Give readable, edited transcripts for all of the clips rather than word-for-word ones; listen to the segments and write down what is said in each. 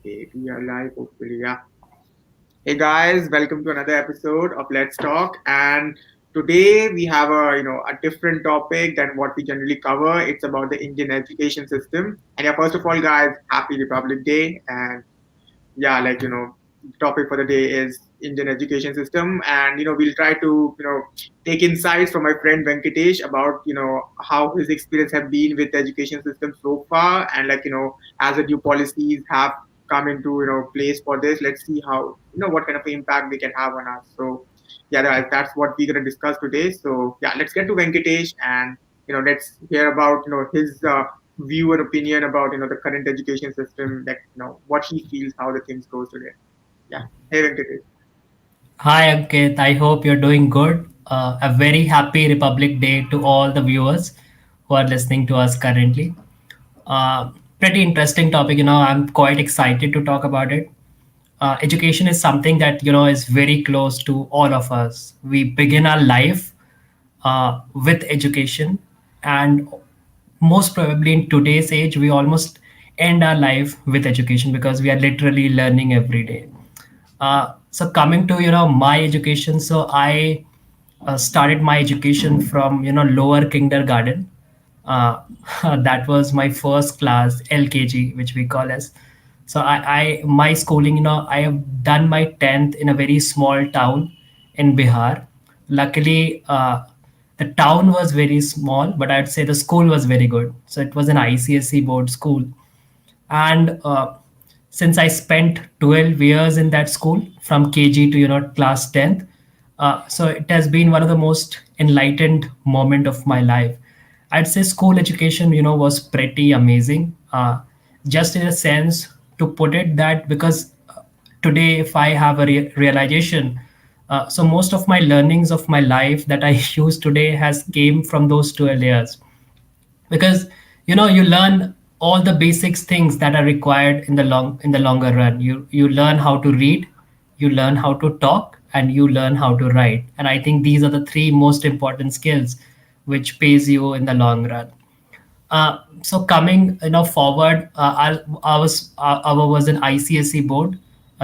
Okay, we are live, hopefully. Yeah. Hey guys, welcome to another episode of Let's Talk. And today we have a different topic than what we generally cover. It's about the Indian education system. And yeah, first of all, guys, happy Republic Day. And yeah, topic for the day is Indian education system. And we'll try to take insights from my friend Venkatesh about how his experience have been with the education system so far, and as the new policies have come into place for this. Let's see how what kind of impact they can have on us. So yeah, guys, that's what we're gonna discuss today. So yeah, let's get to Venkatesh, and let's hear about his view and opinion about the current education system, like what he feels, how the things goes today. Yeah. Hey Venkatesh. Hi, Ankit. I hope you're doing good. A very happy Republic Day to all the viewers who are listening to us currently. Pretty interesting topic. I'm quite excited to talk about it. Education is something that is very close to all of us. We begin our life with education, and most probably in today's age, we almost end our life with education because we are literally learning every day. So coming to my education, so I started my education from lower kindergarten. uh, that was my first class, LKG, which we call as. So I my schooling, I have done my 10th in a very small town in Bihar. Luckily, the town was very small, but I'd say the school was very good. So it was an ICSE board school. And since I spent 12 years in that school from KG to class 10th, so it has been one of the most enlightened moment of my life. I'd say school education was pretty amazing, just in a sense, to put it that, because today if I have a realization, so most of my learnings of my life that I use today has came from those 12 years. Because you learn all the basics things that are required in the longer run. You learn how to read, you learn how to talk, and you learn how to write. And I think these are the three most important skills which pays you in the long run. So coming forward, our was an ICSE board.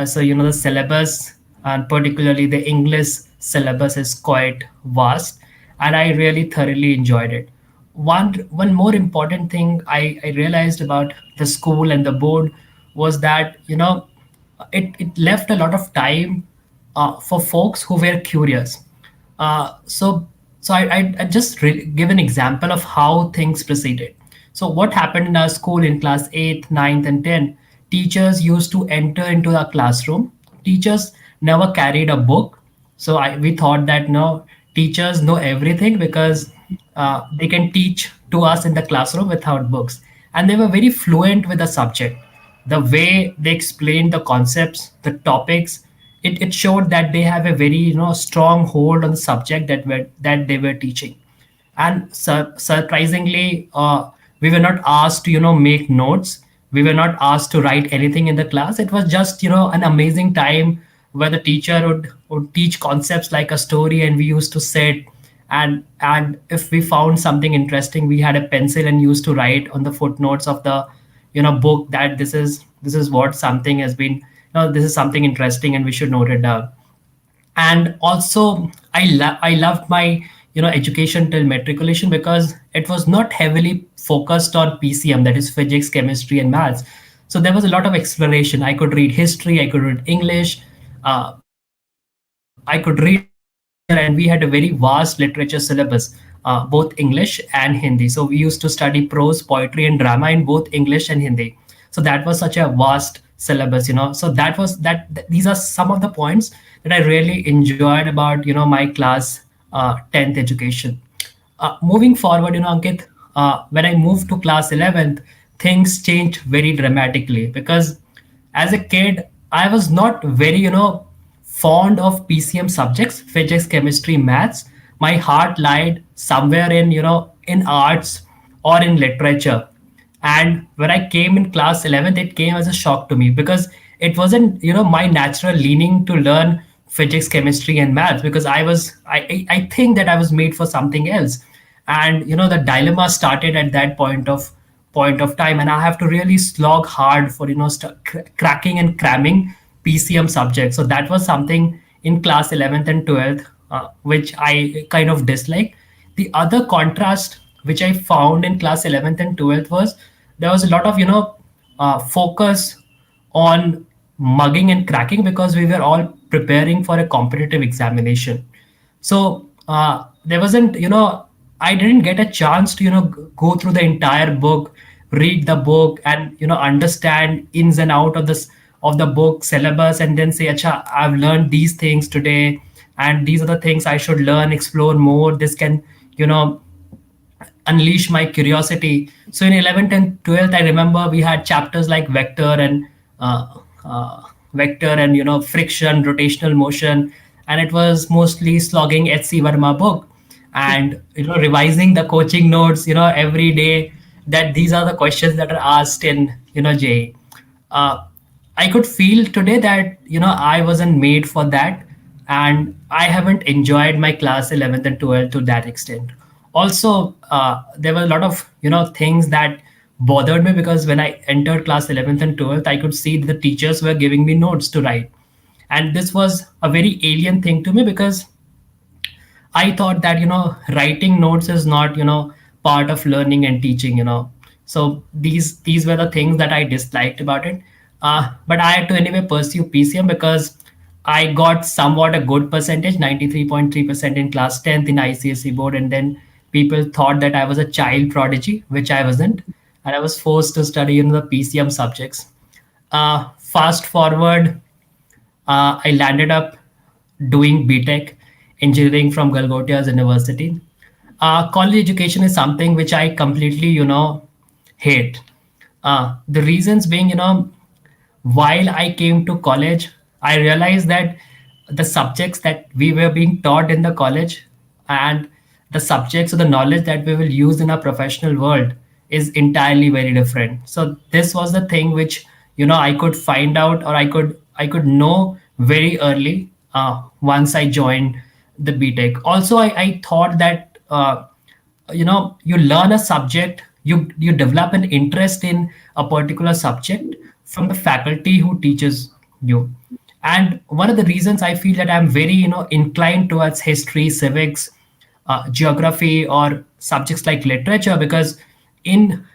So the syllabus, and particularly the English syllabus, is quite vast, and I really thoroughly enjoyed it. One more important thing I realized about the school and the board was that it left a lot of time for folks who were curious. So I just give an example of how things proceeded. So what happened in our school in class 8th, ninth, and 10th, teachers used to enter into the classroom. Teachers never carried a book. So we thought that no, teachers know everything because they can teach to us in the classroom without books. And they were very fluent with the subject. The way they explained the concepts, the topics, it showed that they have a very strong hold on the subject that they were teaching. And surprisingly, we were not asked to make notes. We were not asked to write anything in the class. It was just an amazing time where the teacher would teach concepts like a story, and we used to sit, and if we found something interesting, we had a pencil and used to write on the footnotes of the book that this is what something has been, this is something interesting and we should note it down. And also I loved my education till matriculation, because it was not heavily focused on PCM, that is physics, chemistry, and maths. So there was a lot of exploration. I could read history, I could read English, I could read literature, and we had a very vast literature syllabus, both English and Hindi. So we used to study prose, poetry, and drama in both English and Hindi. So that was such a vast syllabus. So these are some of the points that I really enjoyed about my class 10th education. Moving forward, Ankit, when I moved to class 11th, things changed very dramatically, because as a kid, I was not very, fond of PCM subjects, physics, chemistry, maths. My heart lied somewhere in arts or in literature. And when I came in class 11th, it came as a shock to me, because it wasn't my natural leaning to learn physics, chemistry, and maths, because I think that I was made for something else. And the dilemma started at that point of time, and I have to really slog hard for cracking and cramming PCM subjects. So that was something in class 11th and 12th, which I kind of dislike. The other contrast which I found in class 11th and 12th was there was a lot of focus on mugging and cracking because we were all preparing for a competitive examination. So there wasn't, I didn't get a chance to, go through the entire book, read the book, and understand ins and out of this of the book syllabus, and then say, "Acha, I've learned these things today, and these are the things I should learn, explore more. This can, you know, unleash my curiosity." So in 11th and 12th, I remember we had chapters like uh, uh, vector and friction, rotational motion, and it was mostly slogging HC Verma book and revising the coaching notes every day, that these are the questions that are asked in JEE. uh, I could feel today that I wasn't made for that, and I haven't enjoyed my class 11th and 12th to that extent. Also, there were a lot of things that bothered me because when I entered class 11th and 12th, I could see the teachers were giving me notes to write, and this was a very alien thing to me because I thought that writing notes is not part of learning and teaching. So these were the things that I disliked about it. But I had to anyway pursue PCM because I got somewhat a good percentage, 93.3% in class 10th in ICSE board, and then people thought that I was a child prodigy, which I wasn't, and I was forced to study the PCM subjects. Fast forward, I landed up doing BTech engineering from Galgotias University. College education is something which I completely, hate. The reasons being, while I came to college, I realized that the subjects that we were being taught in the college and the subjects or the knowledge that we will use in our professional world is entirely very different. So this was the thing which I could find out, or I could know very early once I joined the BTech. Also, I thought that you learn a subject, you develop an interest in a particular subject from the faculty who teaches you. And one of the reasons I feel that I'm very inclined towards history, civics, geography, or subjects like literature, because in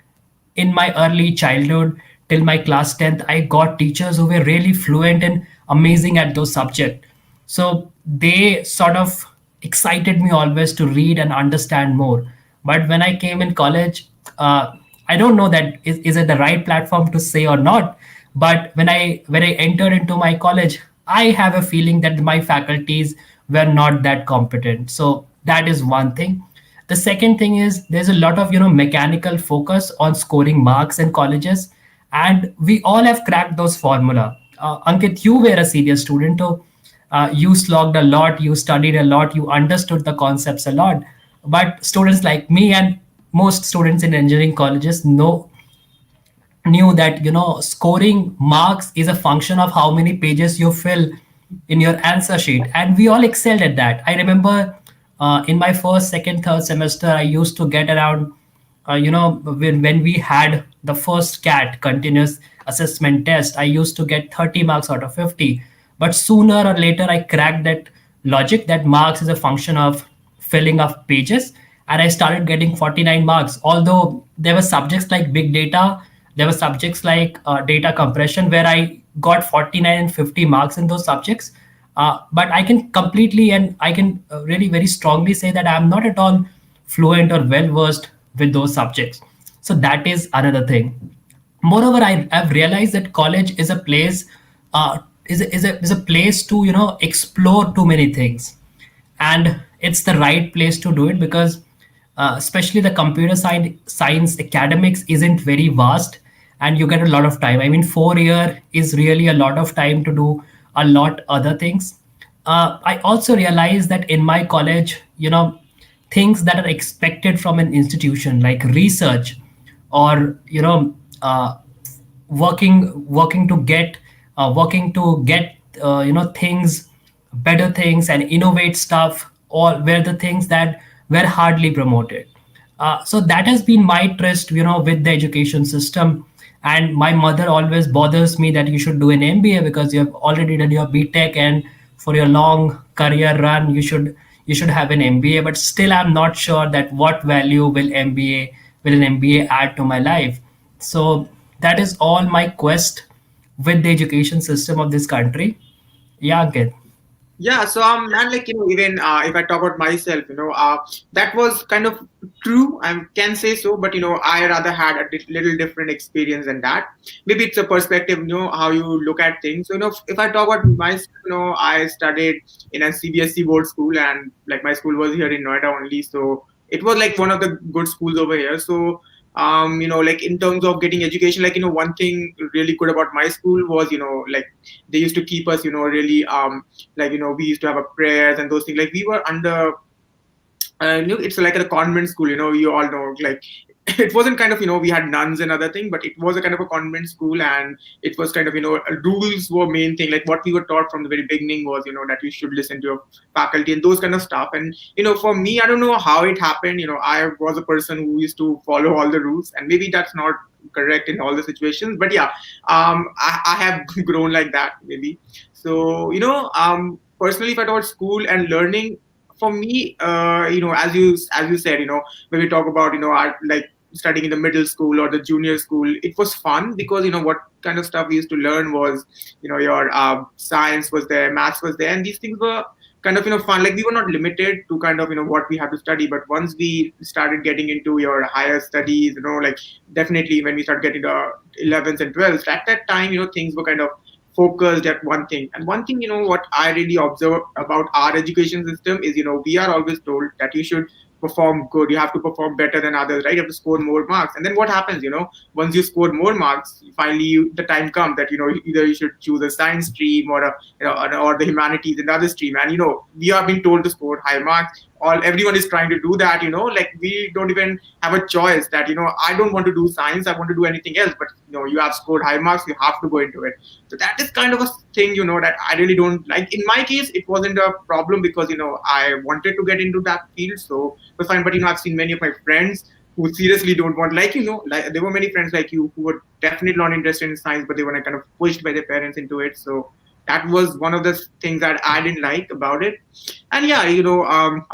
in my early childhood till my class 10th, I got teachers who were really fluent and amazing at those subjects. So they sort of excited me always to read and understand more. But when I came in college, I don't know that is it the right platform to say or not. But when I entered into my college, I have a feeling that my faculties were not that competent. So that is one thing. The second thing is there's a lot of mechanical focus on scoring marks in colleges, and we all have cracked those formula. Ankit, you were a serious student, so you slogged a lot, you studied a lot, you understood the concepts a lot. But students like me and most students in engineering colleges knew that scoring marks is a function of how many pages you fill in your answer sheet, and we all excelled at that. I remember in my first, second, third semester I used to get around when we had the first cat, continuous assessment test, I used to get 30 marks out of 50. But sooner or later I cracked that logic that marks is a function of filling up pages, and I started getting 49 marks. Although there were subjects like big data, there were subjects like data compression where I got 49 and 50 marks in those subjects. But I can completely and I can really very strongly say that I'm not at all fluent or well versed with those subjects. So that is another thing. Moreover, I've realized that college is a place, is a place to explore too many things, and it's the right place to do it because especially the computer science academics isn't very vast, and you get a lot of time. I mean, 4 year is really a lot of time to do a lot other things. I also realized that in my college, things that are expected from an institution like research, or working to get things, better things, and innovate stuff, all were the things that were hardly promoted. So that has been my trust, with the education system. And my mother always bothers me that you should do an MBA because you have already done your BTech, and for your long career run, you should have an MBA. But still, I'm not sure that what value will an MBA add to my life. So that is all my quest with the education system of this country. Yeah, Ankit. Yeah, so man, like even if I talk about myself, that was kind of true. I can say so, but I rather had a little different experience than that. Maybe it's a perspective, how you look at things. So, if I talk about myself, I studied in a CBSE board school, and like my school was here in Noida only, so it was like one of the good schools over here. So like in terms of getting education, like one thing really good about my school was like they used to keep us really like we used to have a prayers and those things, like we were under it's like a convent school, you all know, like it wasn't kind of we had nuns and other thing, but it was a kind of a convent school, and it was kind of rules were main thing, like what we were taught from the very beginning was that you should listen to your faculty and those kind of stuff. And for me, I don't know how it happened, I was a person who used to follow all the rules, and maybe that's not correct in all the situations, but yeah, I have grown like that maybe. So personally, if I talk about school and learning, for me, as you said, when we talk about our, like studying in the middle school or the junior school, it was fun because what kind of stuff we used to learn was your science was there, maths was there, and these things were kind of fun. Like we were not limited to kind of what we had to study, but once we started getting into your higher studies, like definitely when we started getting the 11th and 12th, at that time things were kind of focused at one thing. And one thing, what I really observe about our education system is, we are always told that you should perform good, you have to perform better than others, right? You have to score more marks. And then what happens, once you score more marks, finally the time comes that, either you should choose a science stream or a, or the humanities, another stream. And, we are being told to score high marks. Everyone is trying to do that, like we don't even have a choice that, I don't want to do science, I want to do anything else, but you have scored high marks, you have to go into it. So that is kind of a thing, that I really don't like. In my case, it wasn't a problem because, I wanted to get into that field. So it was fine. But, I've seen many of my friends who seriously don't want, like, like there were many friends like you who were definitely not interested in science, but they were kind of pushed by their parents into it. So that was one of the things that I didn't like about it. And yeah,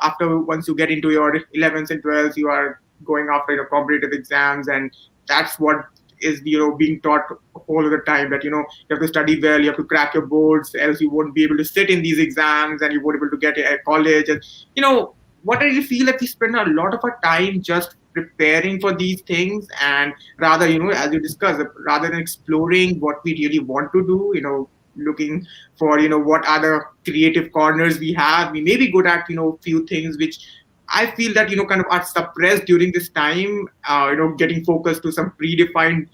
after once you get into your 11th and 12th, you are going after competitive exams, and that's what is being taught all of the time, that you have to study well, you have to crack your boards, else you won't be able to sit in these exams and you won't be able to get a college. And what I really feel like we spend a lot of our time just preparing for these things, and rather as you discussed, rather than exploring what we really want to do, looking for what are the creative corners we have. We may be good at few things which I feel that kind of are suppressed during this time. Getting focused to some predefined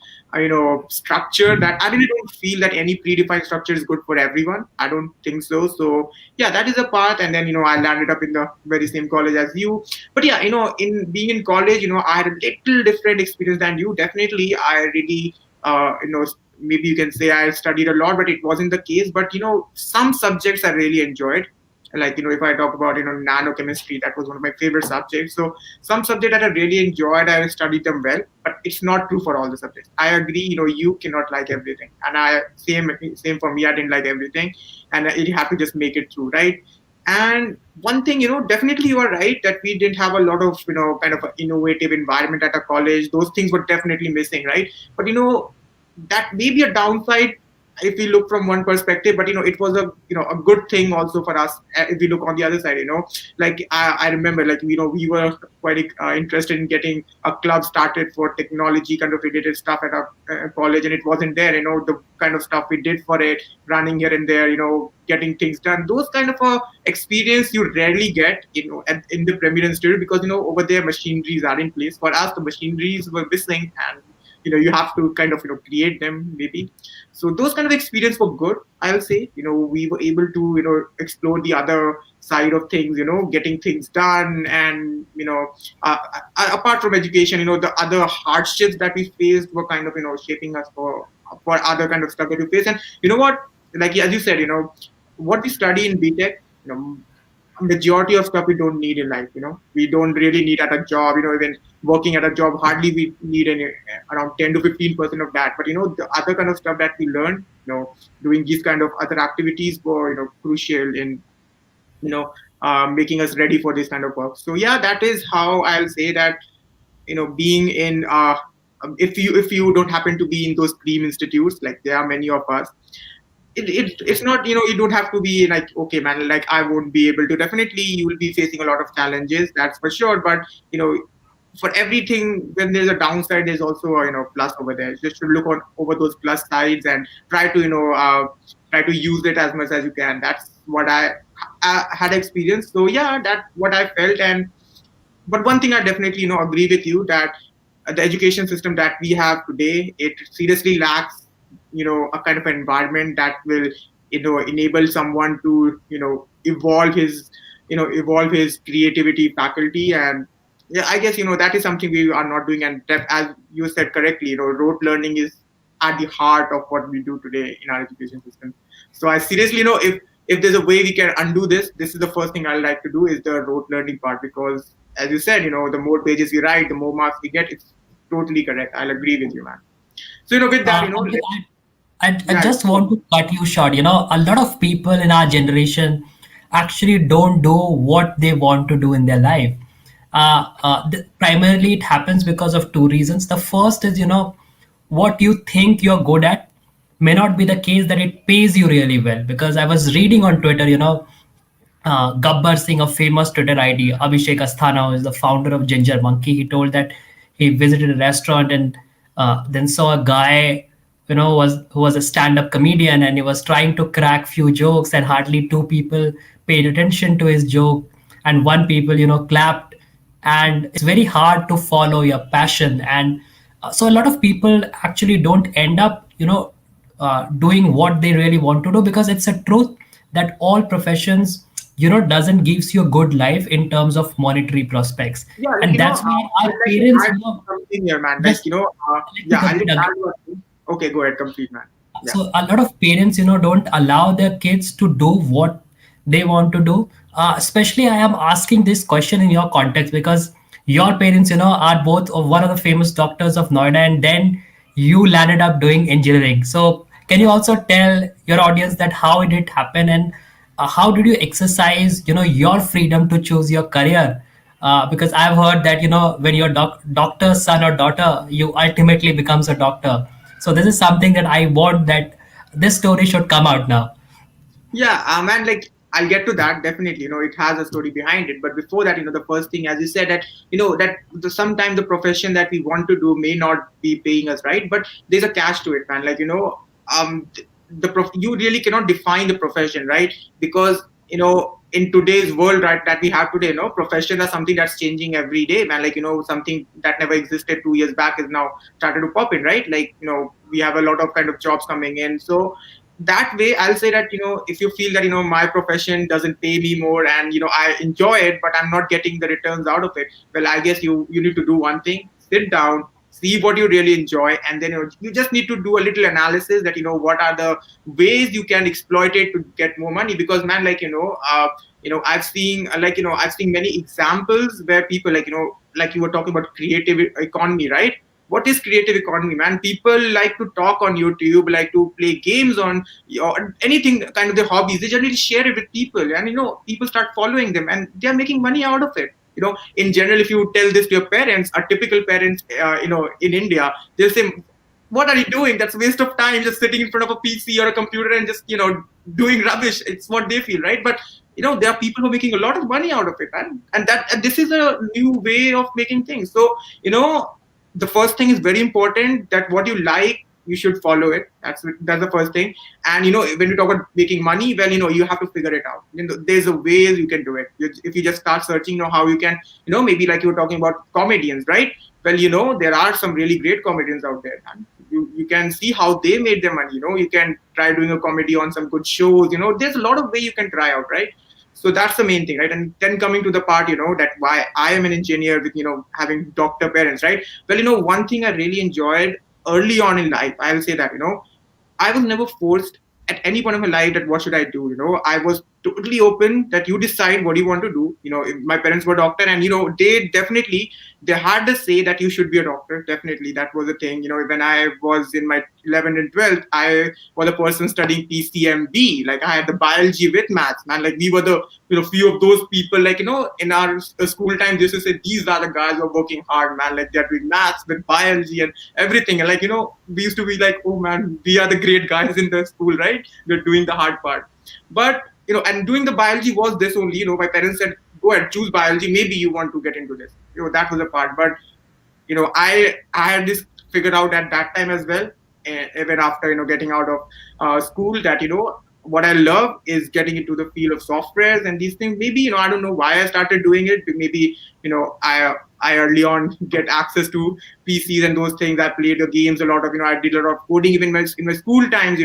structure, that I really don't feel that any predefined structure is good for everyone. I don't think so. So yeah, that is a part. And then I landed up in the very same college as you. But yeah, in being in college, I had a little different experience than you. Definitely, I really maybe you can say I studied a lot, but it wasn't the case. But some subjects I really enjoyed, like if I talk about nanochemistry, that was one of my favorite subjects. So some subject that I really enjoyed, I studied them well, but it's not true for all the subjects. I agree, you cannot like everything, and I same for me, I didn't like everything, and you have to just make it through, right? And one thing, definitely you are right that we didn't have a lot of kind of innovative environment at a college. Those things were definitely missing, right? But that may be a downside if we look from one perspective, but it was a a good thing also for us if we look on the other side. Like I remember, like we were quite interested in getting a club started for technology kind of related stuff at our college, and it wasn't there. The kind of stuff we did for it, running here and there, getting things done, those kind of experience you rarely get in the Premier Institute, because over there machineries are in place. For us, the machineries were missing, and you have to kind of create them maybe. So those kind of experience were good, I'll say. We were able to explore the other side of things, getting things done. And apart from education, the other hardships that we faced were kind of shaping us for other kind of stuff that we face. And what, like as you said, what we study in BTech, majority of stuff we don't need in life. We don't really need at a job. Even working at a job, hardly we need any around 10 to 15% of that. But the other kind of stuff that we learn, doing these kind of other activities were crucial in you know making us ready for this kind of work. So yeah, that is how I'll say that being in if you don't happen to be in those dream institutes, like there are many of us, it's not, you don't have to be like, okay man, like I won't be able to. Definitely you will be facing a lot of challenges, that's for sure. But for everything, when there's a downside, there's also a plus over there. Just to look on over those plus sides and try to try to use it as much as you can. That's what I had experienced. So yeah, that's what I felt. And but one thing I definitely agree with you that the education system that we have today, it seriously lacks a kind of environment that will enable someone to evolve his creativity faculty. And yeah, I guess that is something we are not doing. And as you said correctly, rote learning is at the heart of what we do today in our education system. So I seriously if there's a way we can undo this, this is the first thing I like to do, is the rote learning part. Because as you said, the more pages we write, the more marks we get. It's totally correct. I'll agree with you, man. So with that, Ankit, I yeah, just want to cut you short. A lot of people in our generation actually don't do what they want to do in their life. Primarily, it happens because of two reasons. The first is, what you think you're good at may not be the case that it pays you really well. Because I was reading on Twitter, Gabbar Singh, a famous Twitter ID, Abhishek Asthana, who is the founder of Ginger Monkey, he told that he visited a restaurant and then saw a guy, who was a stand-up comedian, and he was trying to crack few jokes, and hardly two people paid attention to his joke, and one people, clapped, and it's very hard to follow your passion. And so a lot of people actually don't end up, doing what they really want to do, because it's a truth that all professions, doesn't gives you a good life in terms of monetary prospects. yeah, like And that's why I'd our like to parents, add something here, man. Like just let me yeah, I'll complete, just Ankit. add one thing. Okay, go ahead, complete, man. Yeah. So a lot of parents, don't allow their kids to do what they want to do. Especially, I am asking this question in your context because your parents, are both of one of the famous doctors of Noida, and then you landed up doing engineering. So can you also tell your audience that how did it happen, and how did you exercise, your freedom to choose your career? Because I've heard that, when you're doctor's son or daughter, you ultimately becomes a doctor. So this is something that I want that this story should come out now. Yeah, man, like I'll get to that definitely. It has a story behind it. But before that, the first thing, as you said, that that sometimes the profession that we want to do may not be paying us, right? But there's a catch to it, man. Like you really cannot define the profession, right? Because in today's world, right, that we have today, professions are something that's changing every day, man. Like something that never existed 2 years back is now started to pop in, right? Like we have a lot of kind of jobs coming in. So that way I'll say that if you feel that my profession doesn't pay me more, and I enjoy it but I'm not getting the returns out of it, well, I guess you need to do one thing: sit down, see what you really enjoy, and then you just need to do a little analysis that what are the ways you can exploit it to get more money. Because man, like I've seen I've seen many examples where people, like you were talking about creative economy, right? What is creative economy, man? People like to talk on YouTube, like to play games on anything kind of their hobbies. They generally share it with people, and people start following them, and they are making money out of it. In general, if you tell this to your parents, a typical parents, in India, they'll say, "What are you doing? That's a waste of time, just sitting in front of a PC or a computer and just doing rubbish." It's what they feel, right? But there are people who are making a lot of money out of it, man. And this is a new way of making things. So the first thing is very important, that what you like, you should follow it. That's the first thing. And when you talk about making money, well, you have to figure it out. There's a ways you can do it. If you just start searching, how you can, maybe like you were talking about comedians, right? Well, there are some really great comedians out there, and you can see how they made their money. You can try doing a comedy on some good shows. There's a lot of way you can try out, right? So that's the main thing, right? And then coming to the part, that why I am an engineer with having doctor parents, right? Well, one thing I really enjoyed early on in life, I will say that I was never forced at any point of my life that what should I do. I was totally open that you decide what you want to do. My parents were doctor, and they definitely, they had to say that you should be a doctor. Definitely, that was a thing. When I was in my 11th and 12th, I was a person studying PCMB. Like, I had the biology with maths, man. Like, we were the few of those people. Like, in our school time, they used to say these are the guys who are working hard, man. Like, they're doing maths with biology and everything. And like, we used to be like, oh man, we are the great guys in the school, right? We're doing the hard part. But and doing the biology was this only. My parents said, go ahead, choose biology. Maybe you want to get into this. That was a part. But I had this figured out at that time as well, even after getting out of school, that what I love is getting into the field of softwares and these things. Maybe I don't know why I started doing it. Maybe I early on get access to PCs and those things. I played the games a lot of I did a lot of coding even in my school times.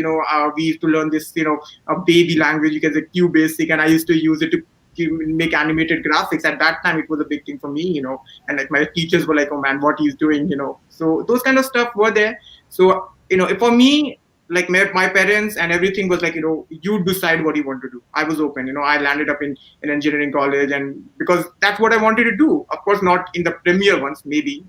We used to learn this a baby language, you can say Q Basic, and I used to use it to make animated graphics. At that time, it was a big thing for me, and like my teachers were like, oh man, what he's doing, so those kind of stuff were there. So for me, like my parents and everything was like, you decide what you want to do. I was open. I landed up in engineering college, and because that's what I wanted to do. Of course, not in the premier ones. Maybe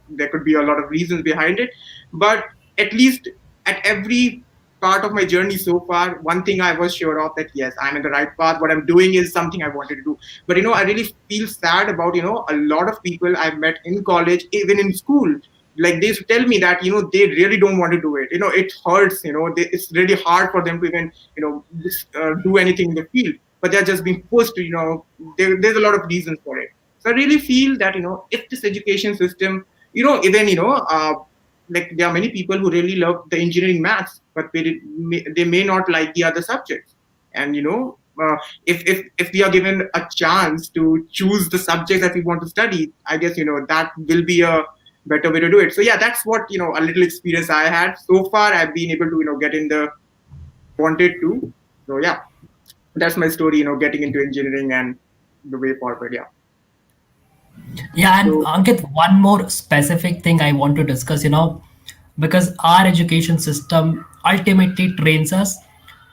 there could be a lot of reasons behind it, but at least at every part of my journey so far, one thing I was sure of, that yes, I'm in the right path. What I'm doing is something I wanted to do. But I really feel sad about a lot of people I've met in college, even in school. Like, they used to tell me that they really don't want to do it. It hurts. It's really hard for them to even do anything in the field. But they're just being pushed. There's a lot of reasons for it. So I really feel that if this education system, even like, there are many people who really love the engineering maths, but they may not like the other subjects. And if we are given a chance to choose the subject that we want to study, I guess that will be a better way to do it. So yeah, that's what a little experience I had so far. I've been able to get in the wanted to. So yeah, that's my story. Getting into engineering and the way forward. Yeah. Yeah, and So Ankit, one more specific thing I want to discuss, because our education system ultimately trains us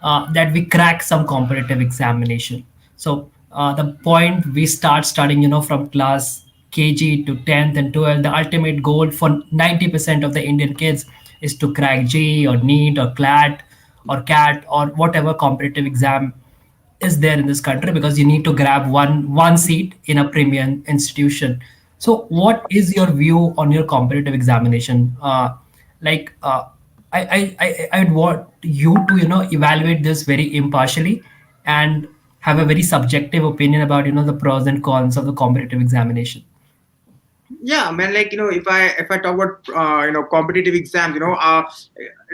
that we crack some competitive examination. So the point we start studying, from class KG to 10th and 12th, the ultimate goal for 90% of the Indian kids is to crack JEE or NEET or CLAT or CAT or whatever competitive exam is there in this country, because you need to grab one seat in a premium institution. So what is your view on your competitive examination? Like I'd want you to evaluate this very impartially and have a very subjective opinion about the pros and cons of the competitive examination. yeah, man, like if I talk about competitive exams,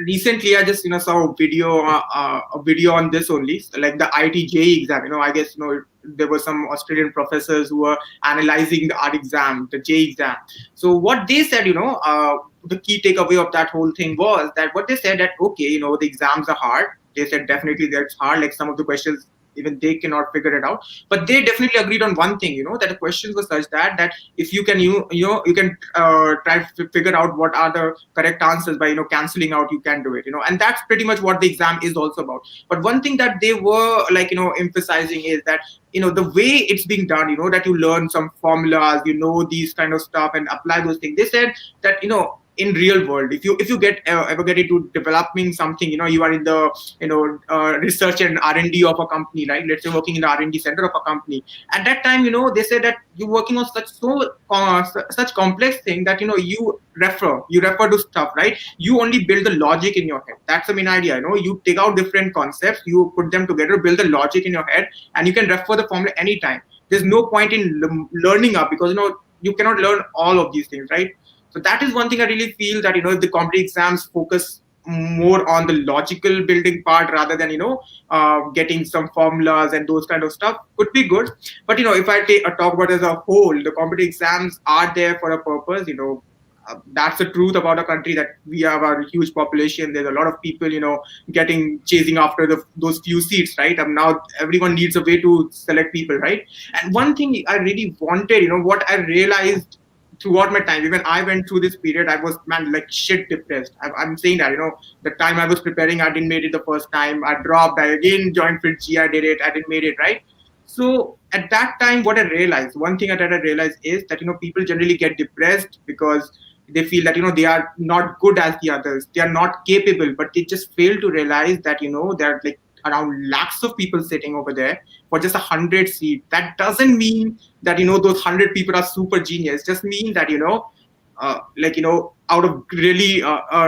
recently I just saw a video on this only, so like the ITJ exam. I guess there were some Australian professors who were analyzing the art exam, the J exam. So what they said, the key takeaway of that whole thing was that what they said, that okay, the exams are hard. They said definitely that's hard. Like, some of the questions, even they cannot figure it out. But they definitely agreed on one thing, that the questions were such that if you can you can try to figure out what are the correct answers by canceling out, you can do it. And that's pretty much what the exam is also about. But one thing that they were like emphasizing is that the way it's being done, that you learn some formulas, these kind of stuff, and apply those things. They said that in real world, if you get ever get into developing something, you are in the research and R&D of a company, right? Let's say working in the R&D center of a company. At that time, they say that you're working on such complex thing that you refer to stuff, right? You only build the logic in your head. That's the main idea. You take out different concepts, you put them together, build the logic in your head, and you can refer the formula anytime. There's no point in learning up, because you cannot learn all of these things, right? So that is one thing I really feel, that if the competitive exams focus more on the logical building part rather than getting some formulas and those kind of stuff, could be good. But if I talk about as a whole, the competitive exams are there for a purpose. That's the truth about a country, that we have a huge population. There's a lot of people chasing after those few seats, right? Now everyone needs a way to select people, right? And one thing I really wanted, what I realized throughout my time, even I went through this period. I was, man, like shit depressed. I'm saying that, the time I was preparing, I didn't made it the first time. I dropped. I again joined FitG. I did it. I didn't made it, right? So at that time, what I realized, one thing that I realized is that, people generally get depressed because they feel that, they are not good as the others. They are not capable, but they just fail to realize that, there are like around lakhs of people sitting over there for just 100 seats. That doesn't mean that, those 100 people are super genius. Just mean that, out of really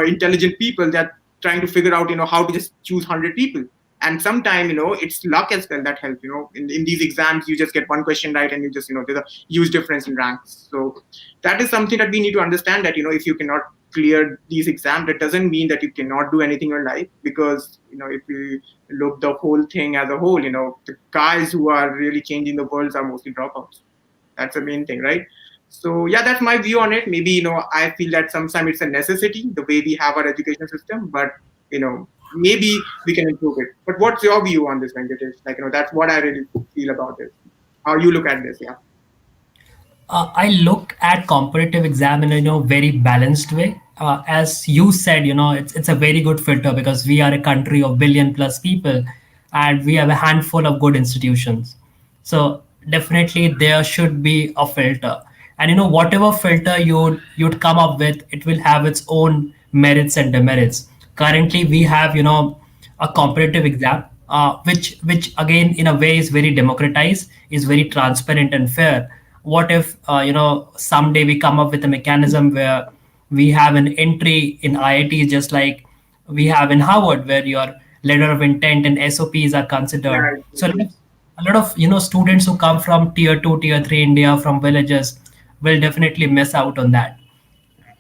intelligent people, they're trying to figure out, how to just choose 100 people. And sometimes, it's luck as well that helps. In these exams, you just get one question right, and you just, there's a huge difference in ranks. So that is something that we need to understand, that, if you cannot clear these exams, that doesn't mean that you cannot do anything in your life. Because, if you look the whole thing as a whole, the guys who are really changing the world are mostly dropouts. That's the main thing, right? So yeah, that's my view on it. Maybe, I feel that sometimes it's a necessity, the way we have our education system, but, maybe we can improve it. But what's your view on this, Venkatesh? Like, that's what I really feel about this. How you look at this? Yeah. I look at competitive exam in a very balanced way. As you said, it's a very good filter because we are a country of billion plus people, and we have a handful of good institutions. So definitely there should be a filter, and whatever filter you'd come up with, it will have its own merits and demerits. Currently, we have a competitive exam, which again in a way is very democratized, is very transparent and fair. What if someday we come up with a mechanism where we have an entry in IIT just like we have in Harvard, where your letter of intent and SOPs are considered. Yeah, So exactly. a lot of students who come from tier 2 tier 3 India from villages will definitely miss out on that.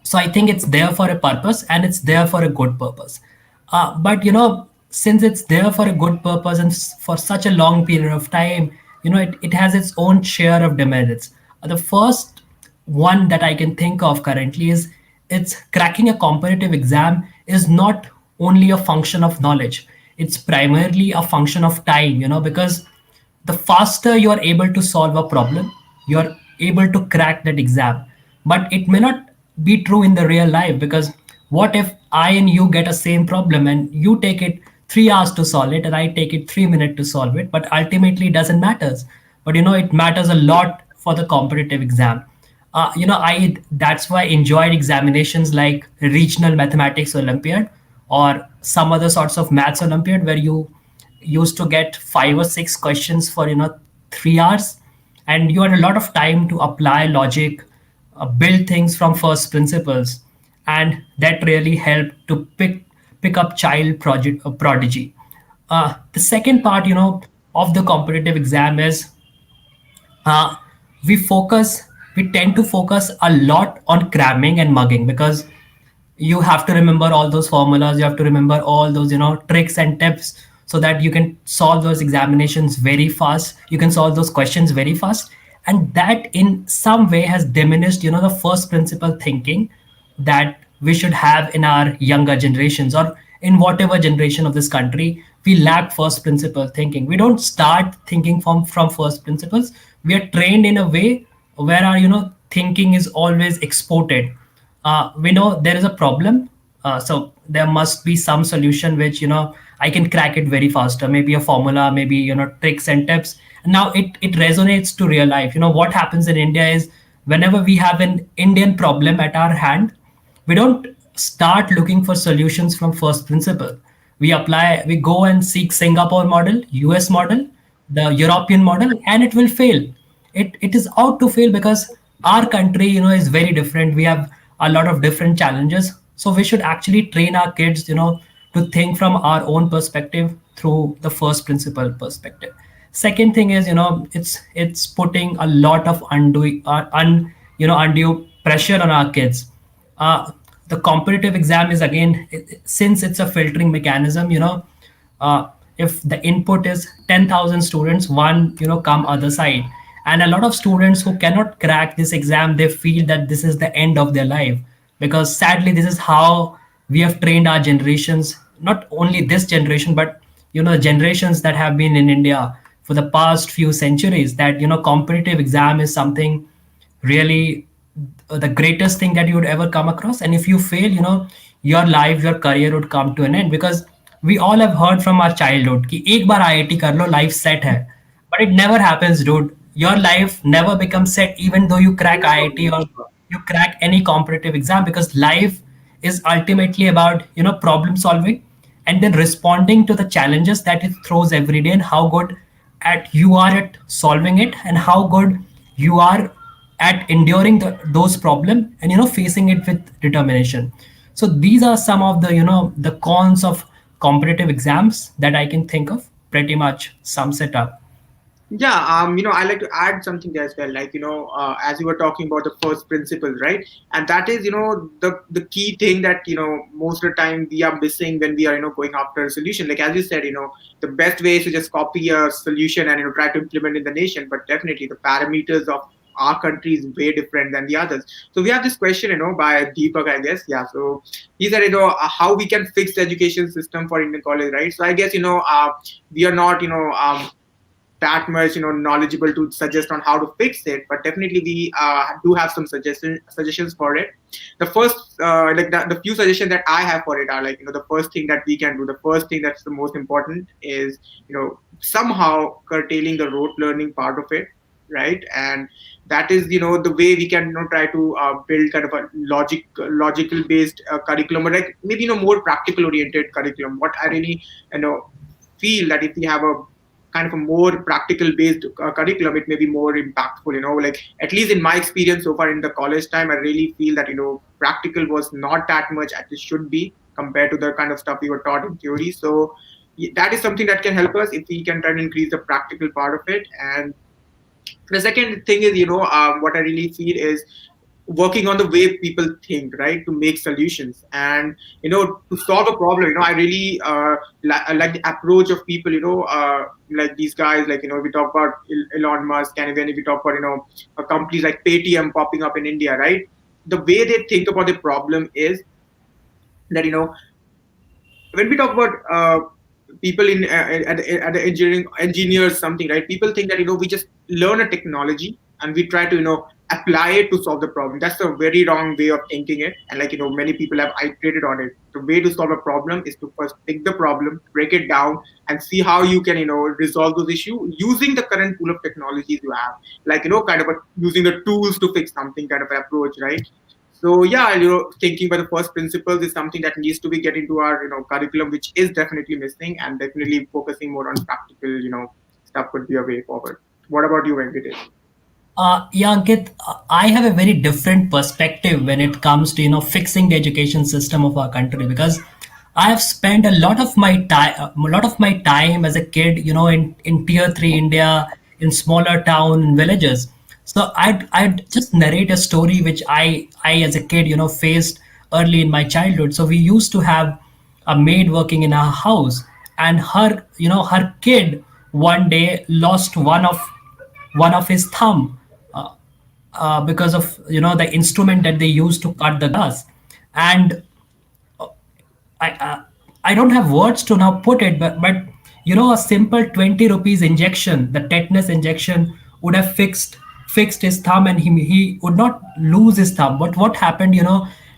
So I think it's there for a purpose, and it's there for a good purpose. But since it's there for a good purpose and for such a long period of time, it has its own share of demerits. The first one that I can think of currently is it's cracking a competitive exam is not only a function of knowledge, it's primarily a function of time, because the faster you're able to solve a problem, you're able to crack that exam. But it may not be true in the real life, because what if I and you get a same problem and you take it 3 hours to solve it and I take it 3 minutes to solve it, but ultimately it doesn't matters. But it matters a lot for the competitive exam. I That's why I enjoyed examinations like regional mathematics Olympiad or some other sorts of maths Olympiad, where you used to get 5 or 6 questions for 3 hours, and you had a lot of time to apply logic, build things from first principles, and that really helped to pick up child project prodigy. The second part of the competitive exam is uh, we focus we tend to focus a lot on cramming and mugging, because you have to remember all those formulas, you have to remember all those tricks and tips, so that you can solve those examinations very fast, you can solve those questions very fast. And that in some way has diminished the first principle thinking that we should have in our younger generations, or in whatever generation of this country. We lack first principle thinking, we don't start thinking from first principles. We are trained in a way where our thinking is always exported. We know there is a problem, so there must be some solution which I can crack it very faster, maybe a formula, maybe tricks and tips. Now it resonates to real life. What happens in India is, whenever we have an Indian problem at our hand, we don't start looking for solutions from first principle. We go and seek Singapore model, US model, the European model, and it will fail. It is out to fail, because our country is very different. We have a lot of different challenges, so we should actually train our kids to think from our own perspective through the first principle perspective. Second thing is, it's putting a lot of undue pressure on our kids. uh, the competitive exam is, again, since it's a filtering mechanism, uh, if the input is 10,000 students, one come other side, and a lot of students who cannot crack this exam, they feel that this is the end of their life, because sadly this is how we have trained our generations, not only this generation, but generations that have been in India for the past few centuries, that competitive exam is something really the greatest thing that you would ever come across. And if you fail, your life, your career would come to an end, because we all have heard from our childhood कि एक बार IIT कर लो, life set है. But it never happens, dude. Your life never becomes set even though you crack IIT or you crack any competitive exam, because life is ultimately about problem solving and then responding to the challenges that it throws every day, and how good at you are at solving it, and how good you are at enduring those problems, and facing it with determination. So these are some of the the cons of competitive exams that I can think of. Pretty much sums it up. Yeah, I like to add something there as well. Like, as you were talking about the first principles, right? And that is, the key thing that, most of the time we are missing when we are, going after a solution. Like, as you said, the best way is to just copy a solution and, try to implement in the nation. But definitely the parameters of our country is way different than the others. So we have this question, by Deepak, I guess. Yeah. So he said, how we can fix the education system for Indian college, right? So I guess, we are not, that much knowledgeable to suggest on how to fix it, but definitely we do have some suggestions for it. The first the few suggestions that I have for it are like, the first thing that we can do, the first thing that's the most important is somehow curtailing the rote learning part of it, right? And that is the way we can try to build kind of a logical based curriculum, or like maybe more practical oriented curriculum. What I really feel that if we have a kind of a more practical based curriculum, it may be more impactful. Like at least in my experience so far in the college time, I really feel that practical was not that much as it should be compared to the kind of stuff we were taught in theory. So that is something that can help us if we can try to increase the practical part of it. And the second thing is, what I really feel is working on the way people think, right, to make solutions and to solve a problem. I really like the approach of people, like these guys, like we talk about Elon Musk, and even if we talk about companies like Paytm popping up in India, right? The way they think about the problem is that when we talk about people in at the engineers something, right? People think that we just learn a technology and we try to apply it to solve the problem. That's a very wrong way of thinking it, and like many people have iterated on it. The way to solve a problem is to first pick the problem, break it down, and see how you can resolve those issues using the current pool of technologies you have, like kind of using the tools to fix something kind of approach, right? So yeah, thinking by the first principles is something that needs to be get into our curriculum, which is definitely missing, and definitely focusing more on practical stuff could be a way forward. What about you, Venkatesh? Yeah, Ankit, I have a very different perspective when it comes to fixing the education system of our country, because I have spent a lot of my time as a kid, in tier three India, in smaller town and villages. So I'd just narrate a story which I as a kid faced early in my childhood. So we used to have a maid working in our house, and her kid one day lost one of his thumb, because of the instrument that they use to cut the glass. And I, I don't have words to now put it, but a simple 20 rupees injection, the tetanus injection, would have fixed his thumb, and he would not lose his thumb. But what happened,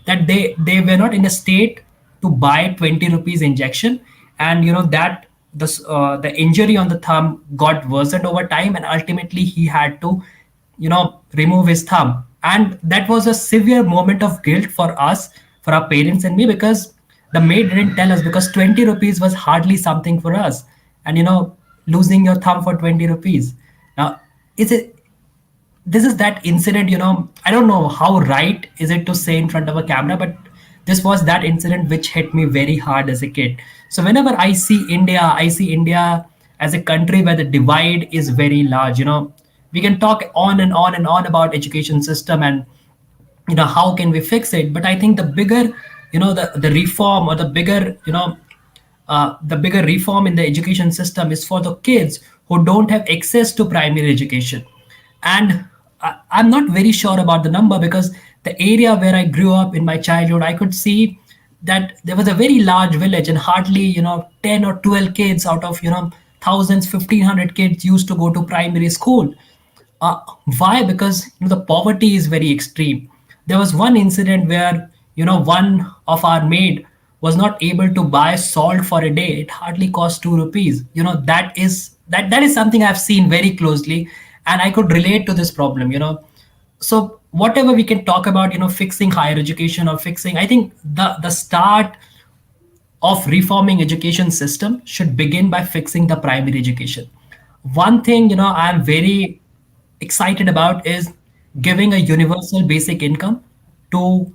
that they were not in a state to buy 20 rupees injection, and that the injury on the thumb got worsened over time, and ultimately he had to remove his thumb. And that was a severe moment of guilt for us, for our parents and me, because the maid didn't tell us, because 20 rupees was hardly something for us. And losing your thumb for 20 rupees. Now, is it this is that incident, I don't know how right is it to say in front of a camera, but this was that incident which hit me very hard as a kid. So whenever I see India as a country where the divide is very large. We can talk on and on and on about education system, and how can we fix it. But I think the bigger, the reform, or the bigger reform in the education system is for the kids who don't have access to primary education. And I'm not very sure about the number, because the area where I grew up in my childhood, I could see that there was a very large village, and hardly 10 or 12 kids out of thousands, 1,500 kids used to go to primary school. uh, why? Because the poverty is very extreme. There was one incident where, one of our maid was not able to buy salt for a day. It hardly cost 2 rupees. That is something I've seen very closely, and I could relate to this problem. So whatever we can talk about, fixing higher education or fixing, I think the start of reforming education system should begin by fixing the primary education. One thing, I'm very excited about is giving a universal basic income to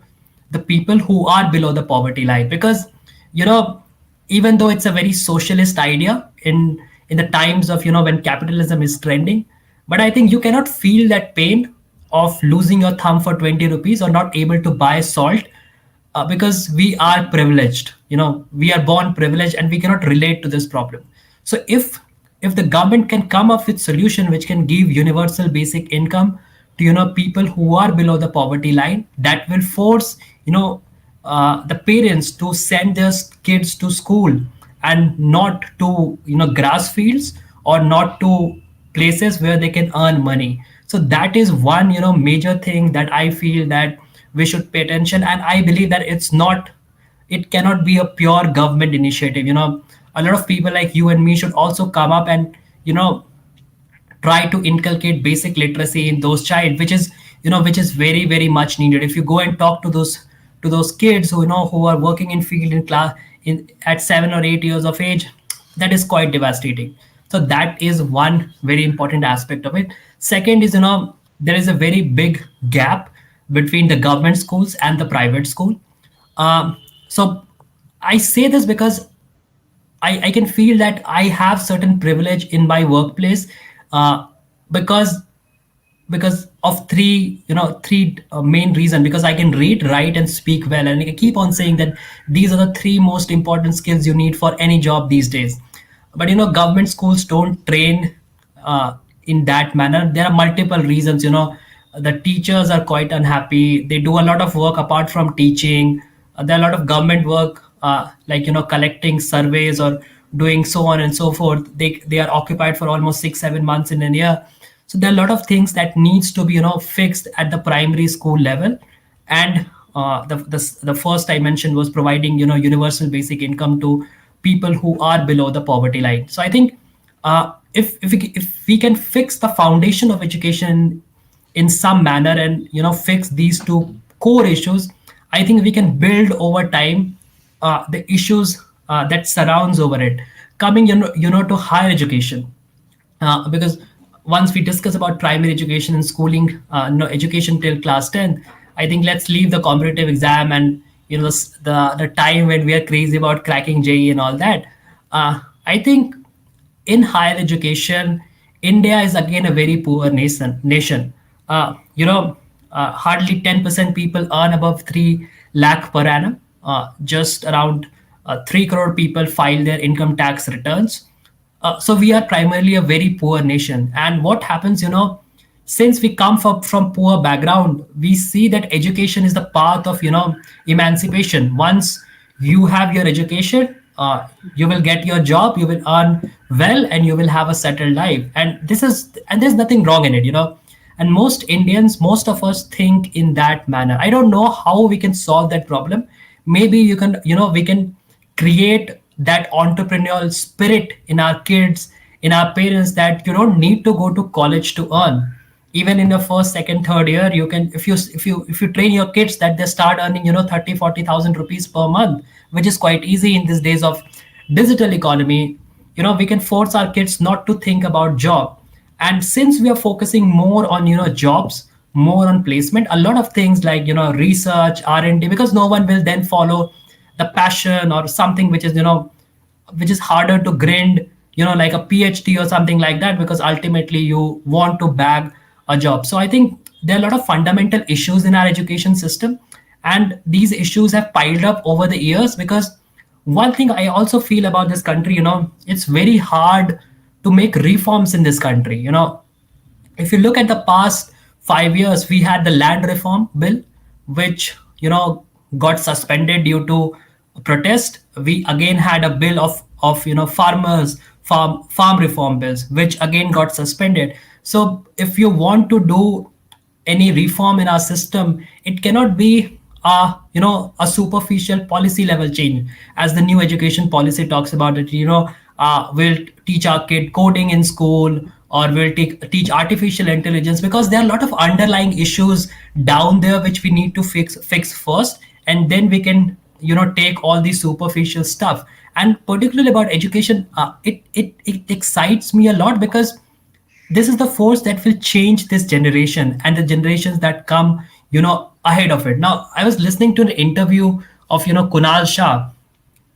the people who are below the poverty line, because you know even though it's a very socialist idea in the times of when capitalism is trending, but I think you cannot feel that pain of losing your thumb for 20 rupees or not able to buy salt, because we are privileged. We are born privileged and we cannot relate to this problem. So if the government can come up with solution which can give universal basic income to people who are below the poverty line, that will force the parents to send their kids to school and not to grass fields or not to places where they can earn money. So that is one major thing that I feel that we should pay attention. And I believe that it cannot be a pure government initiative. A lot of people like you and me should also come up and try to inculcate basic literacy in those child, which is very very much needed. If you go and talk to those kids who are working in field in class in at 7 or 8 years of age, that is quite devastating. So that is one very important aspect of it. Second is, there is a very big gap between the government schools and the private school. So I say this because I can feel that I have certain privilege in my workplace, uh, because of three main reason. Because I can read, write, and speak well, and I keep on saying that these are the three most important skills you need for any job these days. But government schools don't train in that manner. There are multiple reasons. The teachers are quite unhappy. They do a lot of work apart from teaching. There are a lot of government work, like collecting surveys or doing so on and so forth. They are occupied for almost 6 7 months in a year. So there are a lot of things that needs to be fixed at the primary school level. And the first I mentioned was providing universal basic income to people who are below the poverty line. So I think, if we can fix the foundation of education in some manner and fix these two core issues, I think we can build over time the issues that surrounds over it. Coming to higher education, because once we discuss about primary education and schooling, no education till class 10, I think let's leave the competitive exam and the time when we are crazy about cracking JE and all that. I think in higher education, India is again a very poor nation. Hardly 10% people earn above 3 lakh per annum. Just around 3 crore people file their income tax returns. So we are primarily a very poor nation. And what happens, since we come from poor background, we see that education is the path of emancipation. Once you have your education, you will get your job, you will earn well, and you will have a settled life. And there's nothing wrong in it. And most Indians, most of us think in that manner. I don't know how we can solve that problem. Maybe we can create that entrepreneurial spirit in our kids, in our parents, that you don't need to go to college to earn. Even in the first, second, third year, you can, if you train your kids that they start earning 30 40,000 rupees per month, which is quite easy in these days of digital economy. We can force our kids not to think about job. And since we are focusing more on jobs, more on placement, a lot of things like research, R&D, because no one will then follow the passion or something which is harder to grind, like a PhD or something like that, because ultimately you want to bag a job. So I think there are a lot of fundamental issues in our education system, and these issues have piled up over the years. Because one thing I also feel about this country, it's very hard to make reforms in this country. If you look at the past 5 years, we had the land reform bill, which got suspended due to protest. We again had a bill of farmers farm reform bills, which again got suspended. So if you want to do any reform in our system, it cannot be a superficial policy level change, as the new education policy talks about it. We'll teach our kid coding in school, or we'll teach artificial intelligence, because there are a lot of underlying issues down there which we need to fix first, and then we can take all the superficial stuff. And particularly about education, it excites me a lot, because this is the force that will change this generation and the generations that come ahead of it. Now, I was listening to an interview of Kunal Shah,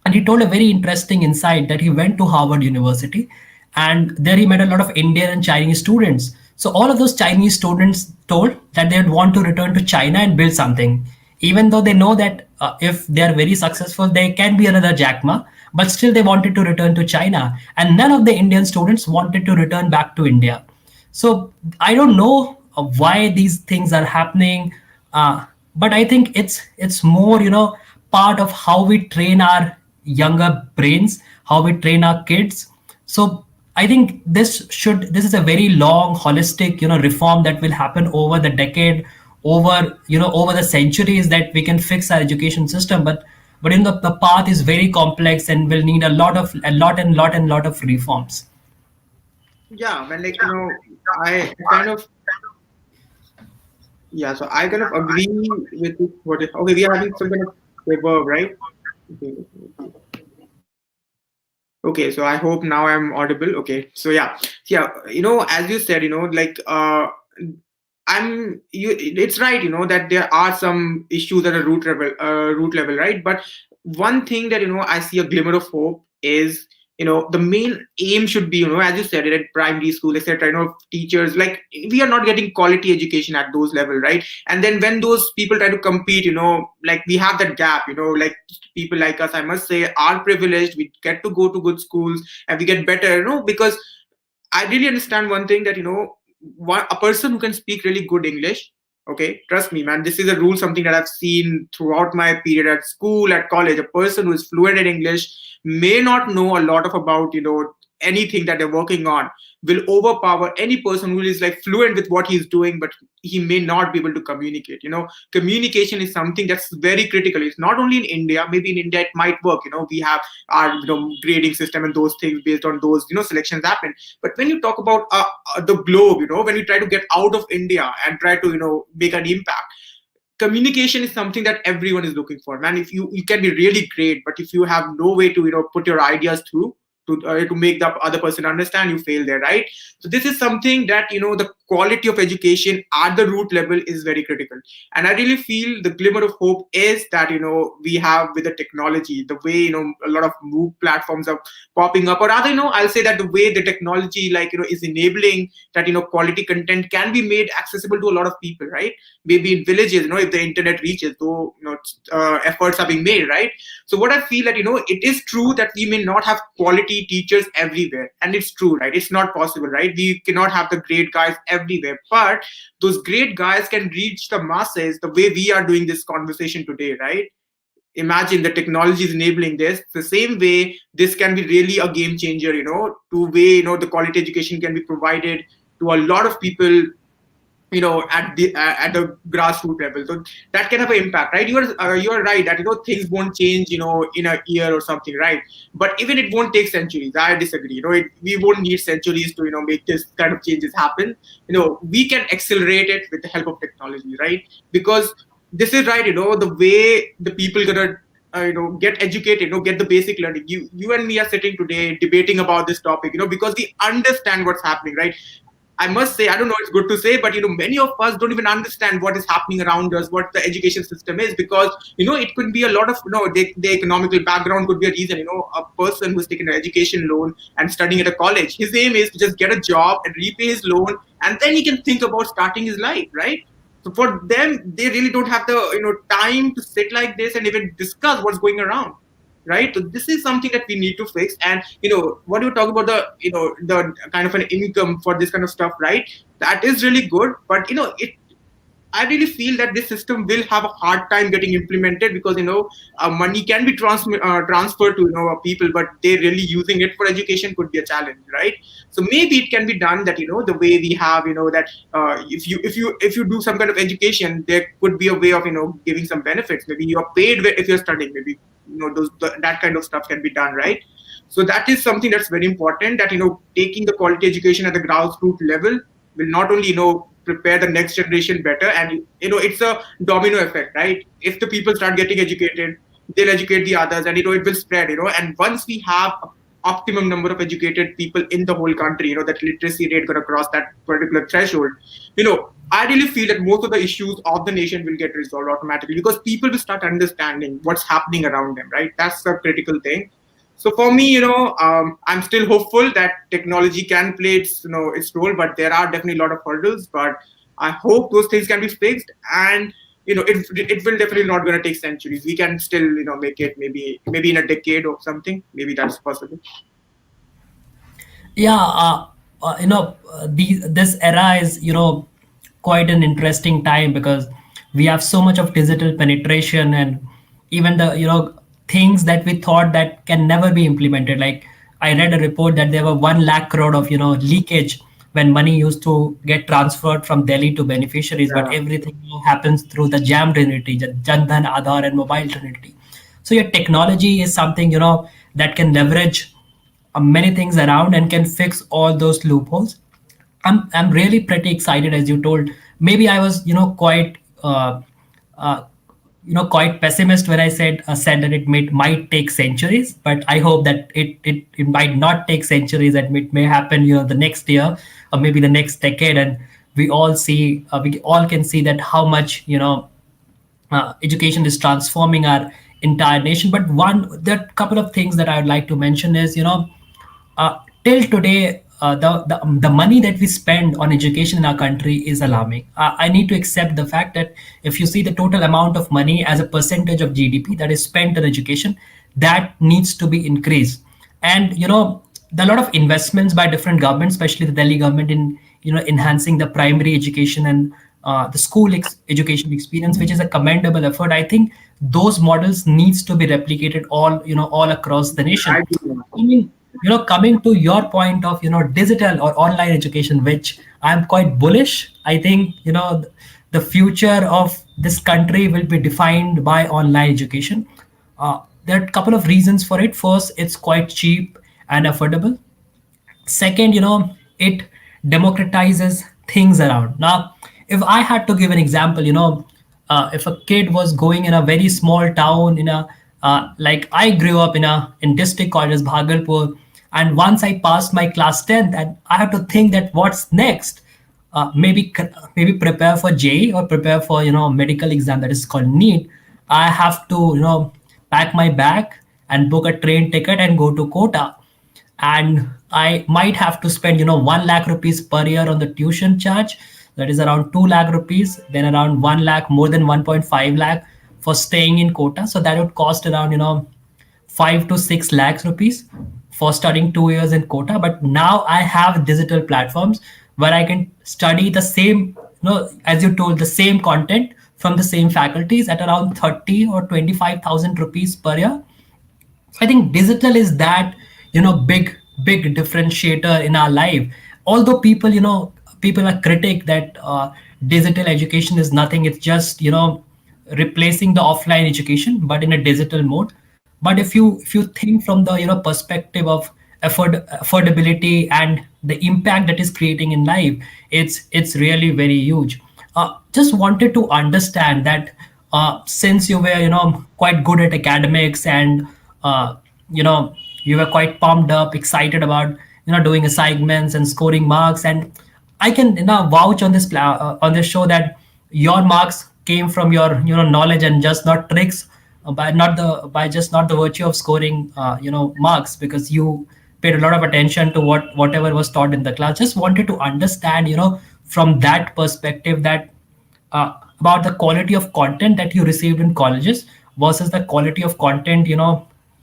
and he told a very interesting insight that he went to Harvard University, and there he met a lot of Indian and Chinese students. So all of those Chinese students told that they would want to return to China and build something, even though they know that if they are very successful, they can be another Jack Ma, but still they wanted to return to China, and none of the Indian students wanted to return back to India. So I don't know why these things are happening, but I think it's more part of how we train our younger brains, how we train our kids. So I think this is a very long, holistic reform that will happen over the decade, over the centuries, that we can fix our education system. But the path is very complex and will need a lot of reforms. Yeah, when like I kind of yeah, so I kind of agree with what is okay. We are having some kind of reverb, right? Okay, okay, okay. So I hope now I'm audible. Okay, so yeah, yeah. As you said, like I'm you. It's right, that there are some issues at a root level, right? But one thing that I see a glimmer of hope is the main aim should be as you said it at primary school, etc. Teachers, like, we are not getting quality education at those level, right? And then when those people try to compete, like, we have that gap, like people like us, I must say, are privileged. We get to go to good schools and we get better, because I really understand one thing, that a person who can speak really good English. Okay, trust me, man. This is a rule, something that I've seen throughout my period at school, at college. A person who is fluent in English may not know a lot of about anything that they're working on, will overpower any person who is like fluent with what he's doing, but he may not be able to communicate. Communication is something that's very critical. It's not only in India. Maybe in India it might work. We have our grading system and those things, based on those selections happen. But when you talk about the globe, when you try to get out of India and try to make an impact, communication is something that everyone is looking for, man. If you can be really great, but if you have no way to put your ideas through, to make the other person understand, you fail there, right? So this is something that the quality of education at the root level is very critical. And I really feel the glimmer of hope is that we have, with the technology, the way a lot of MOOC platforms are popping up, or rather I'll say that the way the technology, like, is enabling that quality content can be made accessible to a lot of people, right? Maybe in villages, if the internet reaches, though efforts are being made, right? So what I feel that it is true that we may not have quality teachers everywhere, and it's true, right? It's not possible, right? We cannot have the great guys everywhere, but those great guys can reach the masses the way we are doing this conversation today, right? Imagine the technology is enabling this the same way. This can be really a game changer, to way the quality education can be provided to a lot of people, at the grassroots level. So that can have an impact, right? You're right that things won't change in a year or something, right? But even it won't take centuries. I disagree. We won't need centuries to make this kind of changes happen. We can accelerate it with the help of technology, right? Because this is right. The way the people gonna get educated, get the basic learning. You and me are sitting today debating about this topic, because we understand what's happening, right? I must say, I don't know, it's good to say, but many of us don't even understand what is happening around us, what the education system is, because it could be a lot of the economical background could be a reason. A person who's taken an education loan and studying at a college, his aim is to just get a job and repay his loan, and then he can think about starting his life, right? So for them, they really don't have the time to sit like this and even discuss what's going around, right? So this is something that we need to fix. And what you talk about, the the kind of an income for this kind of stuff, right? That is really good, but it I really feel that this system will have a hard time getting implemented because money can be transferred to people, but they really using it for education could be a challenge, right? So maybe it can be done that the way we have that if you do some kind of education, there could be a way of giving some benefits. Maybe you are paid if you're studying. Maybe that kind of stuff can be done, right? So that is something that's very important, that taking the quality education at the grassroots level will not only prepare the next generation better, and it's a domino effect, right? If the people start getting educated, they'll educate the others, and it will spread, and once we have a optimum number of educated people in the whole country, that literacy rate gonna cross that particular threshold, I really feel that most of the issues of the nation will get resolved automatically because people will start understanding what's happening around them, right? That's the critical thing. So for me, I'm still hopeful that technology can play its role, but there are definitely a lot of hurdles. But I hope those things can be fixed, and it will definitely not going to take centuries. We can still make it maybe in a decade or something. Maybe that's possible. Yeah, this era is quite an interesting time because we have so much of digital penetration, and even the things that we thought that can never be implemented. Like, I read a report that there were 1 lakh crore of leakage when money used to get transferred from Delhi to beneficiaries, but Yeah, everything happens through the jam trinity, the Jan Dhan, Aadhaar, and mobile trinity. So your technology is something that can leverage many things around and can fix all those loopholes. I'm really pretty excited, as you told. Maybe I was quite uh, quite pessimist when I said that it might take centuries, but I hope that it might not take centuries, and it may happen the next year or maybe the next decade, and we all can see that how much education is transforming our entire nation. But there are a couple of things that I would like to mention is till today, the money that we spend on education in our country is alarming. I need to accept the fact that if you see the total amount of money as a percentage of GDP that is spent on education, that needs to be increased. And there are a lot of investments by different governments, especially the Delhi government, in enhancing the primary education and the education experience, which is a commendable effort. I think those models needs to be replicated all across the I nation. do. I mean, coming to your point of digital or online education, which I'm quite bullish. I think the future of this country will be defined by online education. There are a couple of reasons for it. First, it's quite cheap and affordable. Second, it democratizes things around. Now, if I had to give an example, if a kid was going in a very small town in a like I grew up in district college Bhagalpur, and once I passed my class 10th, and I have to think that what's next. Maybe prepare for JE or prepare for medical exam that is called NEET. I have to pack my bag and book a train ticket and go to Kota, and I might have to spend 1 lakh rupees per year on the tuition charge. That is around 2 lakh rupees, then around 1 lakh, more than 1.5 lakh for staying in Kota. So that would cost around 5 to 6 lakhs rupees for studying 2 years in Kota. But now I have digital platforms where I can study the same, as you told, the same content from the same faculties at around 30 or 25,000 rupees per year. I think digital is that big differentiator in our life. Although people are critic that digital education is nothing, it's just replacing the offline education, but in a digital mode. But if you think from the perspective of affordability and the impact that is creating in life, it's really very huge. Just wanted to understand that since you were quite good at academics, and uh, you know you were quite pumped up, excited about doing assignments and scoring marks, and I can vouch on on this show that your marks came from your knowledge and just not tricks, by just not the virtue of scoring marks, because you paid a lot of attention to whatever was taught in the class. Just wanted to understand from that perspective that about the quality of content that you received in colleges versus the quality of content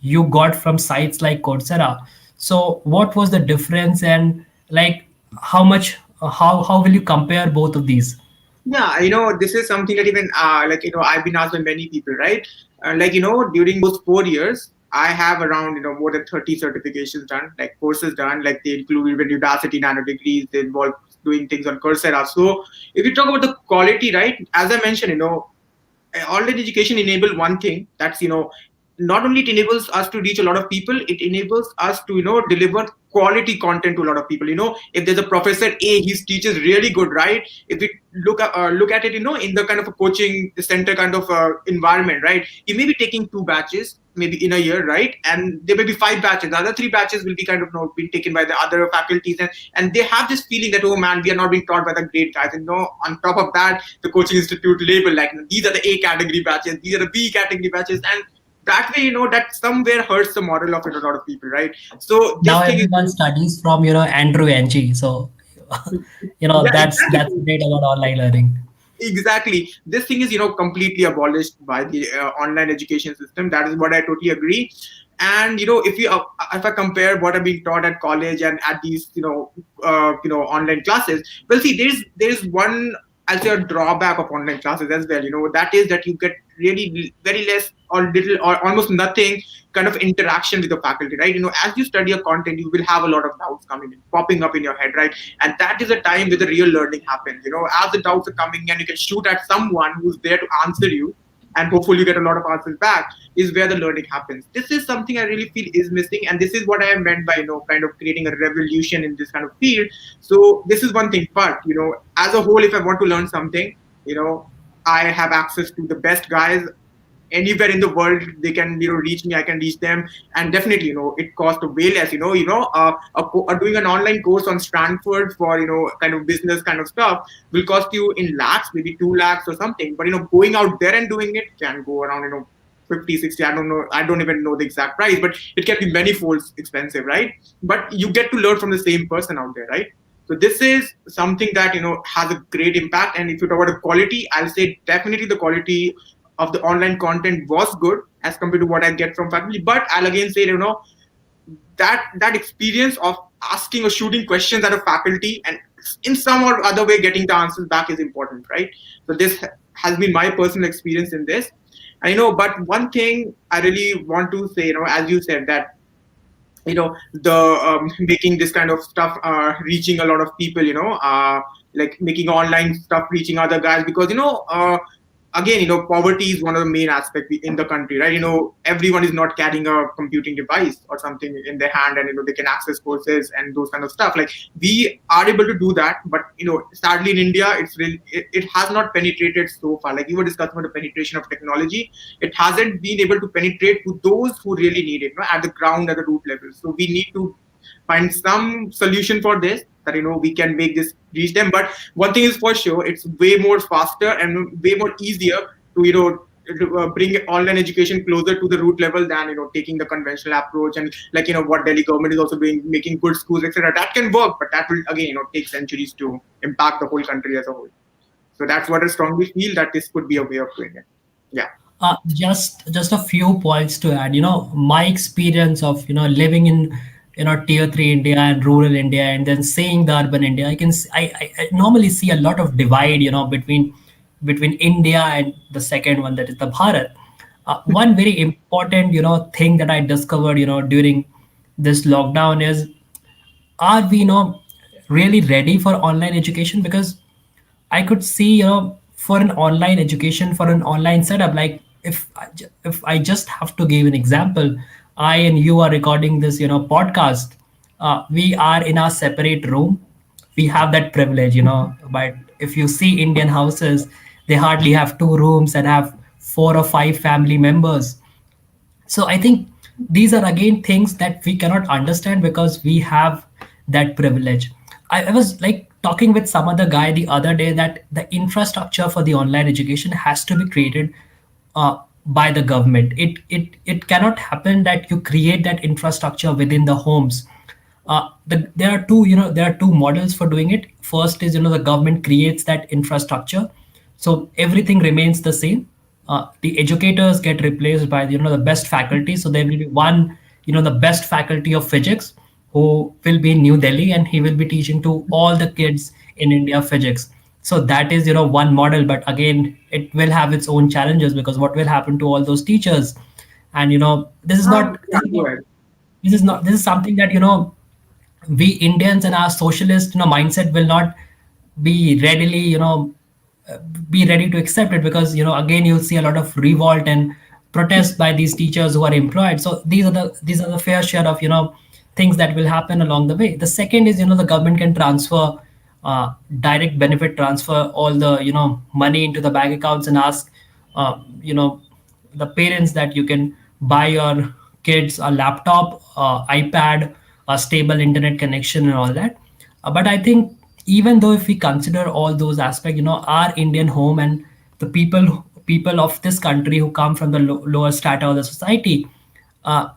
you got from sites like Coursera. So what was the difference, and like how much how will you compare both of these? Yeah, this is something that even I've been asked by many people, right? During those 4 years, I have around more than 30 certifications done, like courses done, like they include even Udacity nano degrees, they involve doing things on Coursera. So if you talk about the quality, right, as I mentioned, online education enable one thing, that's not only it enables us to reach a lot of people, it enables us to deliver quality content to a lot of people. If there's a professor A, his teaches really good, right? If we look at it, in the kind of a coaching center kind of environment, right, he may be taking 2 batches maybe in a year, right? And there may be 5 batches, the other 3 batches will be kind of being taken by the other faculties, and they have this feeling that, oh man, we are not being taught by the great guys. And on top of that, the coaching institute label like, these are the A category batches, these are the B category batches, and that way, that somewhere hurts the model of a lot of people, right? So Now this thing is, everyone studies from Andrew Ng. So yeah, that's exactly. great about online learning. Exactly. This thing is, completely abolished by the online education system. That is what I totally agree. And if I compare what I've been taught at college and at these online classes, well, see, there's one, I'll say, a drawback of online classes as well. That is that you get really very less or little or almost nothing kind of interaction with the faculty, right? As you study a content, you will have a lot of doubts coming in, popping up in your head, right? And that is a time where the real learning happens. As the doubts are coming and you can shoot at someone who's there to answer you, and hopefully you get a lot of answers back, is where the learning happens. This is something I really feel is missing, and this is what I meant by kind of creating a revolution in this kind of field. So this is one thing, but as a whole, if I want to learn something, you know I have access to the best guys anywhere in the world. They can reach me, I can reach them. And definitely, it costs way less. Doing an online course on Stanford for kind of business kind of stuff will cost you in lakhs, maybe 2 lakhs or something. But going out there and doing it can go around 50, 60. I don't know, I don't even know the exact price, but it can be many folds expensive, right? But you get to learn from the same person out there, right? So this is something that has a great impact. And if you talk about the quality, I'll say definitely the quality of the online content was good as compared to what I get from faculty. But I'll again say, that experience of asking or shooting questions at a faculty and in some or other way getting the answers back is important, right? So this has been my personal experience in this. I know, but one thing I really want to say, as you said, that the making this kind of stuff reaching a lot of people, like making online stuff reaching other guys, because again, poverty is one of the main aspects in the country, right? Everyone is not carrying a computing device or something in their hand, and they can access courses and those kind of stuff. Like, we are able to do that, but sadly in India, it has not penetrated so far. Like, you were discussing about the penetration of technology, it hasn't been able to penetrate to those who really need it, at the ground, at the root level. So we need to find some solution for this, that we can make this reach them. But one thing is for sure, it's way more faster and way more easier to bring online education closer to the root level than taking the conventional approach. And like what Delhi government is also doing, making good schools, etc. That can work, but that will again take centuries to impact the whole country as a whole. So that's what I strongly feel, that this could be a way of doing it. Yeah. Just a few points to add. My experience of living in tier three India and rural India, and then seeing the urban India. I normally see a lot of divide. Between India and the second one, that is the Bharat. One very important thing that I discovered during this lockdown is, are we really ready for online education? Because I could see, for an online education, for an online setup, like if I just have to give an example, I and you are recording this, podcast. We are in our separate room. We have that privilege, But if you see Indian houses, they hardly have two rooms and have four or five family members. So I think these are again things that we cannot understand because we have that privilege. I was like talking with some other guy the other day that the infrastructure for the online education has to be created by the government. It cannot happen that you create that infrastructure within the homes. There are two, there are two models for doing it. First is, the government creates that infrastructure, so everything remains the same. The educators get replaced by the best faculty. So there will be one, the best faculty of physics who will be in New Delhi, and he will be teaching to all the kids in India physics. So that is, one model, but again, it will have its own challenges, because what will happen to all those teachers? And this is not Yeah, go ahead. this is something that we Indians and our socialist mindset will not be readily be ready to accept it, because again, you'll see a lot of revolt and protest by these teachers who are employed. So these are the fair share of things that will happen along the way. The second is, the government can transfer, direct benefit transfer all the money into the bank accounts, and ask you know the parents that you can buy your kids a laptop, ipad, a stable internet connection, and all that. But I think, even though if we consider all those aspects, our Indian home and the people of this country who come from the lower strata of the society,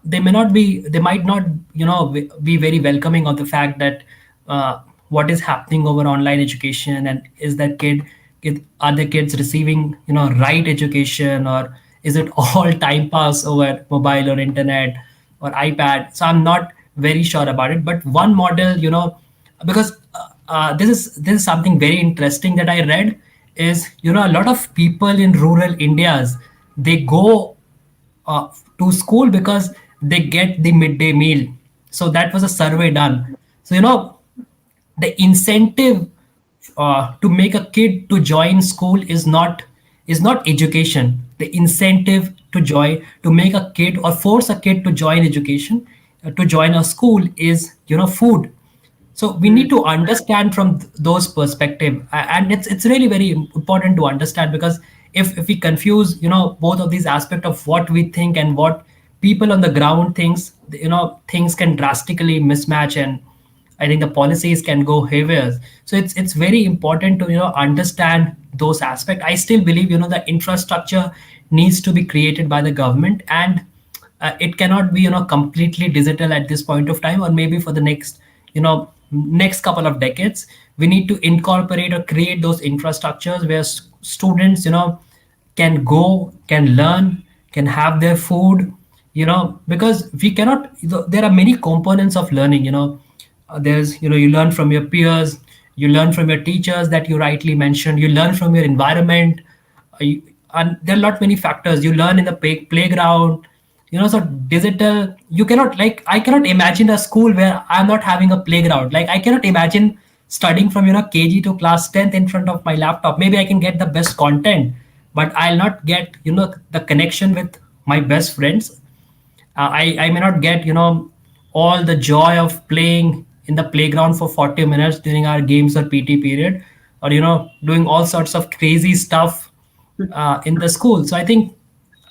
they might not be very welcoming of the fact that what is happening over online education, and is that are the kids receiving right education, or is it all time pass over mobile or internet or ipad? So I'm not very sure about it, but one model, because this is something very interesting that I read, is a lot of people in rural Indias, they go uh, to school because they get the midday meal. So that was a survey done. So the incentive to make a kid to join school is not education. The incentive to make a kid or force a kid to join education, to join a school, is food. So we need to understand from those perspective, and it's really very important to understand, because if we confuse both of these aspects of what we think and what people on the ground thinks, things can drastically mismatch, and I think the policies can go haywire. So it's very important to understand those aspects. I still believe the infrastructure needs to be created by the government, and it cannot be completely digital at this point of time, or maybe for the next couple of decades. We need to incorporate or create those infrastructures where students can go, can learn, can have their food, because we cannot, there are many components of learning. There's, you learn from your peers, you learn from your teachers that you rightly mentioned, you learn from your environment, and there are not many factors. You learn in the playground, so digital, you cannot, like, I cannot imagine a school where I'm not having a playground. Like, I cannot imagine studying from kg to class 10th in front of my laptop. Maybe I can get the best content, but I'll not get the connection with my best friends. I may not get all the joy of playing in the playground for 40 minutes during our games or PT period, or doing all sorts of crazy stuff in the school. So I think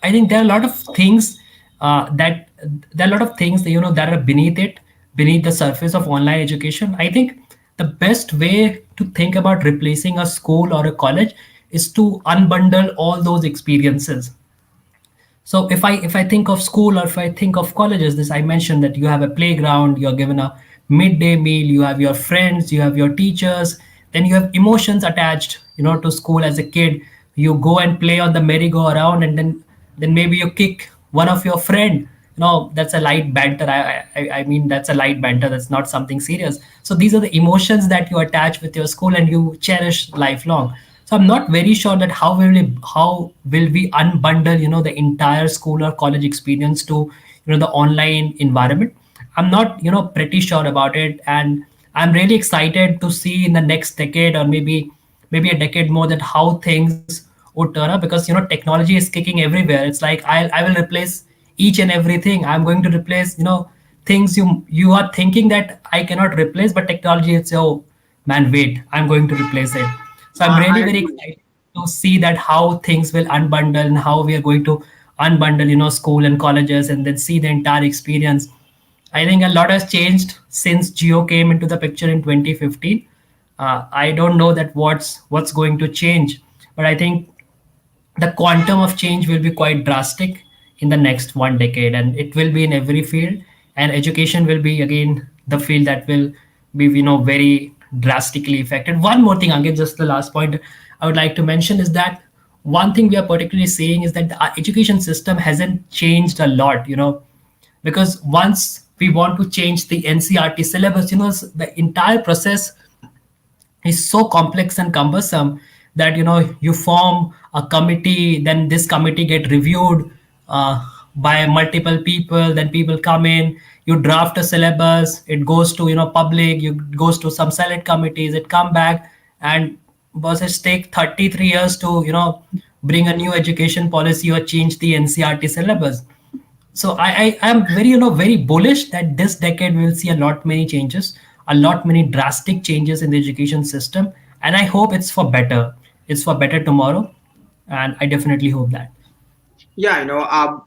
there are a lot of things that there are a lot of things that that are beneath the surface of online education. I think the best way to think about replacing a school or a college is to unbundle all those experiences. So if I think of school, or if I think of colleges, this I mentioned, that you have a playground, you're given a midday meal, you have your friends, you have your teachers, then you have emotions attached, to school as a kid. You go and play on the merry-go-round, and then maybe you kick one of your friend. That's a light banter. I mean, that's a light banter. That's not something serious. So these are the emotions that you attach with your school and you cherish lifelong. So I'm not very sure that how will we unbundle the entire school or college experience to the online environment. I'm not pretty sure about it, and I'm really excited to see in the next decade, or maybe a decade more, that how things would turn out, because technology is kicking everywhere. It's like I will replace each and everything. I'm going to replace things you are thinking that I cannot replace, but technology is, oh man, wait, I'm going to replace it. So I'm I really very agree. excited to see that how things will unbundle, and how we are going to unbundle school and colleges, and then see the entire experience. I think a lot has changed since Geo came into the picture in 2015. I don't know that what's going to change, but I think the quantum of change will be quite drastic in the next 1 decade, and it will be in every field. And education will be again the field that will be very drastically affected. One more thing, again, just the last point I would like to mention is that one thing we are particularly seeing is that the education system hasn't changed a lot. Because once we want to change the NCRT syllabus, the entire process is so complex and cumbersome that you form a committee, then this committee get reviewed by multiple people, then people come in, you draft a syllabus, it goes to public, you goes to some select committees, it come back, and bosses take 33 years to bring a new education policy or change the NCRT syllabus. So I am very very bullish that this decade we will see a lot many changes, a lot many drastic changes in the education system, and I hope it's for better. It's for better tomorrow, and I definitely hope that. Yeah,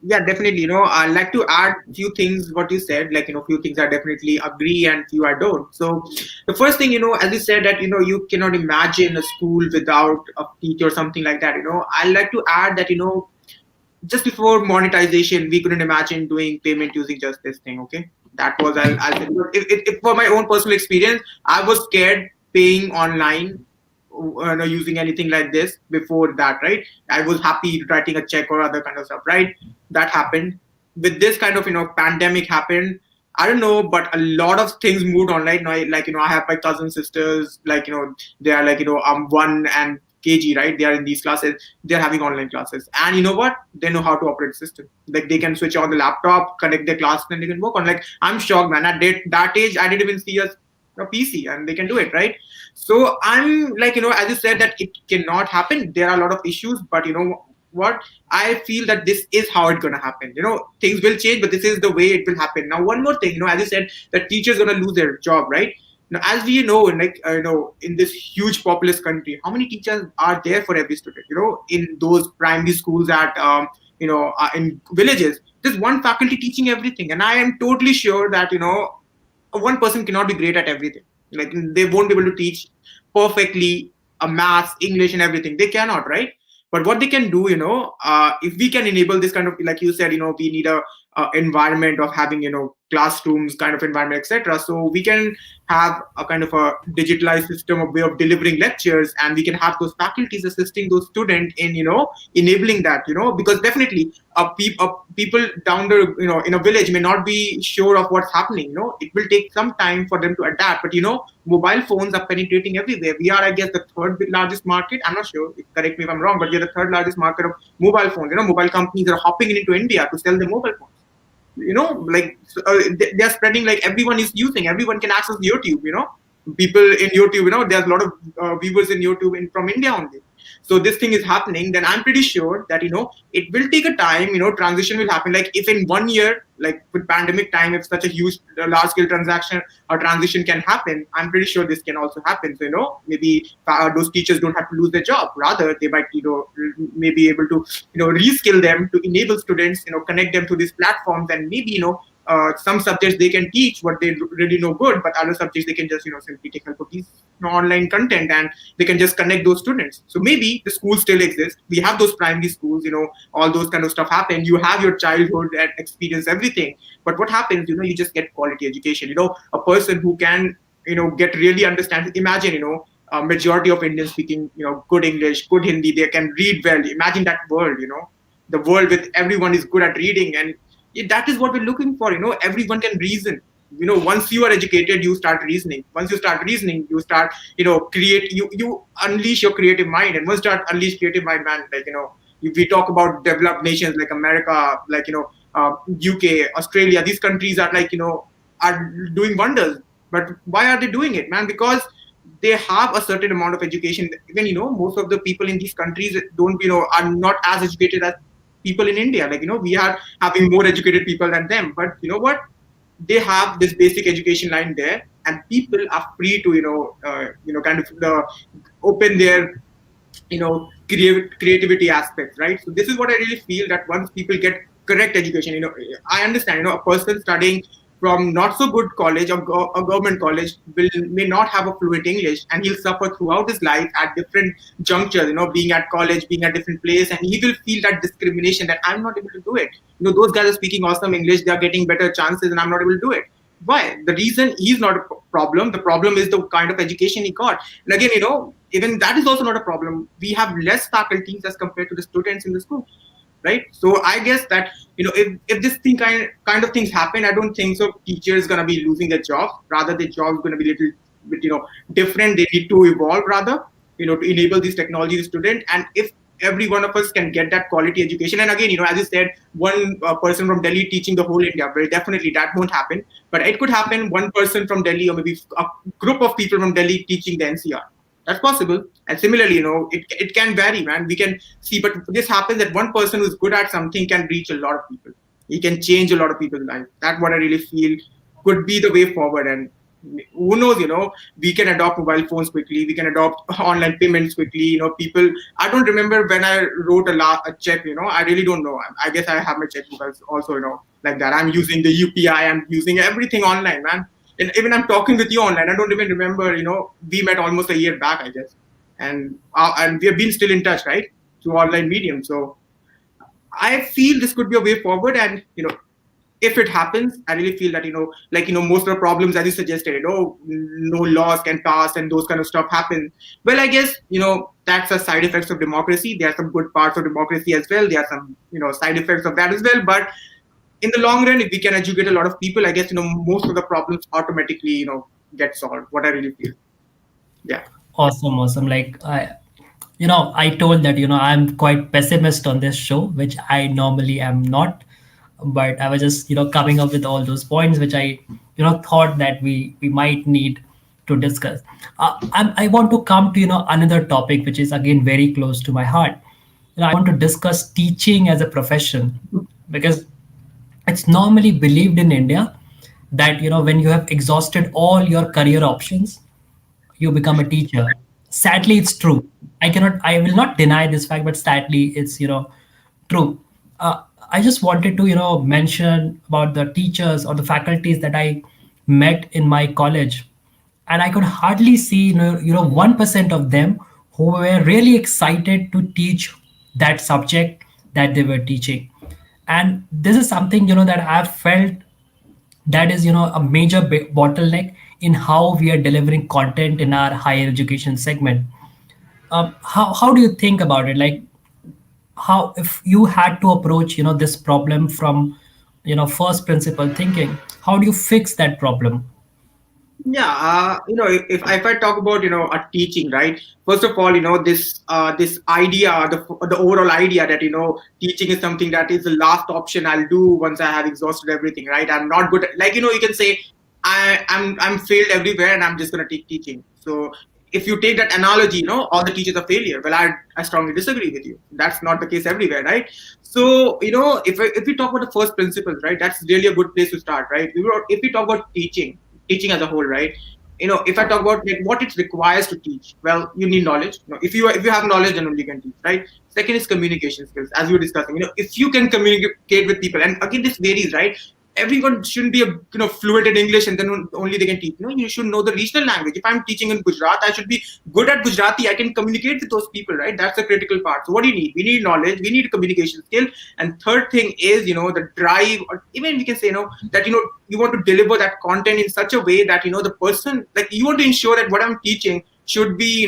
yeah, definitely. I'd like to add few things what you said. Like, few things I definitely agree and few I don't. So, the first thing, as you said that you cannot imagine a school without a teacher or something like that. I'd like to add that just before monetization, we couldn't imagine doing payment using just this thing. Okay, that was I'll say, if for my own personal experience, I was scared paying online, using anything like this before that. Right, I was happy writing a check or other kind of stuff. Right, that happened. With this kind of pandemic happened. I don't know, but a lot of things moved online. Like I have my cousin sisters, like they are like one and KG, right? They are in these classes. They're having online classes, and you know what? They know how to operate the system. Like they can switch on the laptop, connect their class, and they can work on. Like I'm shocked, man. At that age, I didn't even see a PC, and they can do it, right? So I'm like, as you said, that it cannot happen. There are a lot of issues, but what I feel that this is how it's gonna happen. Things will change, but this is the way it will happen. Now, one more thing, as you said, that teachers gonna lose their job, right? Now, as we know, like in this huge populous country, how many teachers are there for every student? In those primary schools at in villages, there's one faculty teaching everything, and I am totally sure that one person cannot be great at everything. Like they won't be able to teach perfectly a maths, English, and everything. They cannot, right? But what they can do, if we can enable this kind of, like you said, we need a environment of having, classrooms kind of environment, etc. So we can have a kind of a digitalized system of way of delivering lectures, and we can have those faculties assisting those students in, enabling that, because definitely people down the, in a village may not be sure of what's happening. It will take some time for them to adapt. But mobile phones are penetrating everywhere. We are, I guess, the third largest market. I'm not sure. Correct me if I'm wrong, but we're the third largest market of mobile phones. Mobile companies are hopping into India to sell their mobile phones. Like they're spreading, like everyone is using. Everyone can access YouTube. People in YouTube. There's a lot of viewers in YouTube from India only. So this thing is happening, then I'm pretty sure that it will take a time. Transition will happen. Like if in 1 year, like with pandemic time, if such a huge large scale transaction or transition can happen, I'm pretty sure this can also happen. So maybe those teachers don't have to lose their job. Rather, they might may be able to reskill them to enable students, connect them to these platforms, and maybe some subjects they can teach what they really know good, but other subjects they can just simply take help of these online content, and they can just connect those students. So maybe the school still exists. We have those primary schools, all those kind of stuff happen. You have your childhood and experience everything, but what happens, you just get quality education. A person who can get really understand. Imagine a majority of Indians speaking good English, good Hindi, they can read well. Imagine that world. The world with everyone is good at reading, and that is what we're looking for. Everyone can reason. Once you are educated, you start reasoning. Once you start reasoning, you start create, you unleash your creative mind. And once you start unleash creative mind, man, like if we talk about developed nations like America, like UK, Australia, these countries are like are doing wonders. But why are they doing it, man? Because they have a certain amount of education. Even most of the people in these countries don't are not as educated as people in India. Like we are having more educated people than them. But you know what? They have this basic education line there, and people are free to kind of open their creativity aspects, right? So this is what I really feel, that once people get correct education, I understand, a person studying from not so good college or a government college may not have a fluent English, and he'll suffer throughout his life at different junctures, being at college, being at different place, and he will feel that discrimination, that I'm not able to do it. Those guys are speaking awesome English, they are getting better chances, and I'm not able to do it. Why? The reason, he's not a problem. The problem is the kind of education he got. And again, even that is also not a problem. We have less faculties as compared to the students in the school, right? So I guess that if this kind of things happen, I don't think so teachers gonna be losing their jobs. Rather, their jobs gonna be little bit, different. They need to evolve rather, to enable these technologies to student. And if every one of us can get that quality education, and again, as you said, one person from Delhi teaching the whole India, well, definitely that won't happen. But it could happen one person from Delhi, or maybe a group of people from Delhi teaching the NCR. That's possible. And similarly, it can vary, man. We can see, but this happens that one person who's good at something can reach a lot of people. He can change a lot of people's life. That's what I really feel could be the way forward. And who knows, we can adopt mobile phones quickly. We can adopt online payments quickly. People, I don't remember when I wrote a check, I really don't know. I guess I have my checkbook also, like that. I'm using the UPI. I'm using everything online, man. And even I'm talking with you online. I don't even remember, we met almost a year back, I guess. And we have been still in touch, right? Through online medium. So I feel this could be a way forward. And, if it happens, I really feel that, most of the problems as you suggested, no laws can pass and those kind of stuff happen. Well, I guess, that's a side effects of democracy. There are some good parts of democracy as well. There are some, side effects of that as well. But in the long run, if we can educate a lot of people, I guess, most of the problems automatically, get solved. What I really feel. Yeah. Awesome, awesome. Like I told that I'm quite pessimist on this show, which I normally am not. But I was just coming up with all those points which I thought that we might need to discuss. I want to come to another topic which is again very close to my heart. I want to discuss teaching as a profession, because it's normally believed in India that when you have exhausted all your career options, you become a teacher. Sadly, it's true. I will not deny this fact, but sadly, it's true. I just wanted to mention about the teachers or the faculties that I met in my college, and I could hardly see 1% of them who were really excited to teach that subject that they were teaching. And this is something that I've felt that is a major bottleneck in how we are delivering content in our higher education segment. How do you think about it? Like, how, if you had to approach this problem from first principle thinking, how do you fix that problem? Yeah, if I talk about a teaching, right? First of all, this idea, the overall idea that teaching is something that is the last option I'll do once I have exhausted everything, right? I'm not good at, like you can say I'm failed everywhere and I'm just gonna take teaching. So if you take that analogy, all the teachers are failure. Well, I strongly disagree with you. That's not the case everywhere, right? So if we talk about the first principles, right, that's really a good place to start, right? If we talk about teaching as a whole, right? If I talk about like what it requires to teach, well, you need knowledge. If you have knowledge, then only you can teach, right? Second is communication skills, as we were discussing. If you can communicate with people, and again, this varies, right? Everyone shouldn't be fluent in English and then only they can teach. You should know the regional language. If I'm teaching in Gujarat, I should be good at Gujarati. I can communicate with those people, right? That's the critical part. So what do you need? We need knowledge. We need communication skill. And third thing is the drive, or even we can say that you want to deliver that content in such a way that the person, like, you want to ensure that what I'm teaching should be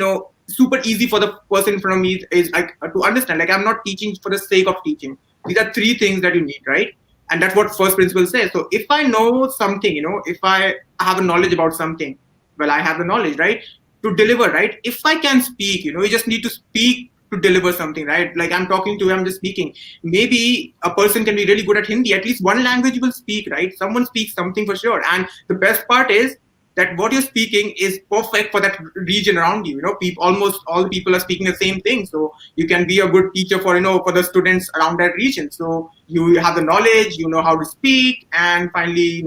super easy for the person in front of me is like to understand. Like, I'm not teaching for the sake of teaching. These are three things that you need, right? And that's what first principle says. So if I know something, if I have a knowledge about something, well, I have the knowledge, right, to deliver, right? If I can speak, you just need to speak to deliver something, right? Like, I'm talking to you, I'm just speaking. Maybe a person can be really good at Hindi. At least one language you will speak, right? Someone speaks something for sure. And the best part is that what you're speaking is perfect for that region around you. People, almost all people are speaking the same thing. So you can be a good teacher for for the students around that region. So you have the knowledge, you know how to speak, and finally,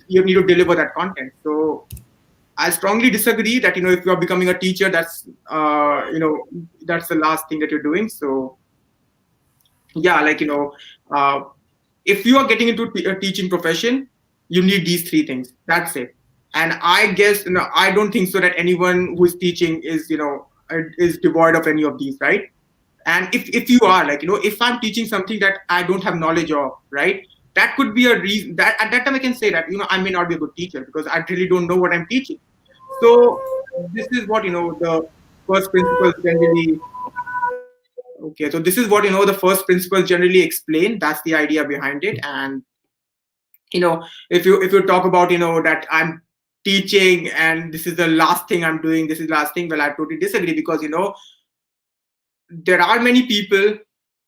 you need to deliver that content. So I strongly disagree that if you are becoming a teacher, that's the last thing that you're doing. So yeah, like if you are getting into a teaching profession, you need these three things. That's it. And I guess I don't think so that anyone who is teaching is devoid of any of these, right? And if you are, like, if I'm teaching something that I don't have knowledge of, right, that could be a reason that at that time I can say that I may not be a good teacher because I really don't know what I'm teaching. So this is what the first principles generally. Okay, so this is what the first principles generally explain. That's the idea behind it. And if you talk about that I'm teaching and this is the last thing I'm doing, this is the last thing. Well, I totally disagree, because there are many people,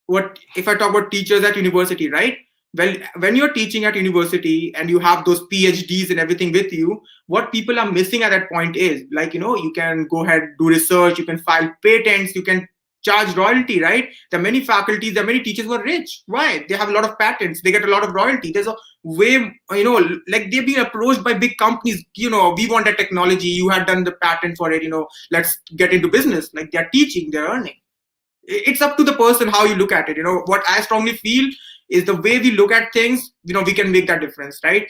what if I talk about teachers at university, right? Well, when you're teaching at university and you have those PhDs and everything with you, what people are missing at that point is, like, you can go ahead, do research, you can file patents, you can charge royalty, right? There are many faculties, there are many teachers who are rich. Why? They have a lot of patents, they get a lot of royalty. There's a way, like they're being approached by big companies, we want that technology, you had done the patent for it, let's get into business. Like, they're teaching, they're earning. It's up to the person how you look at it. What I strongly feel is the way we look at things, we can make that difference, right?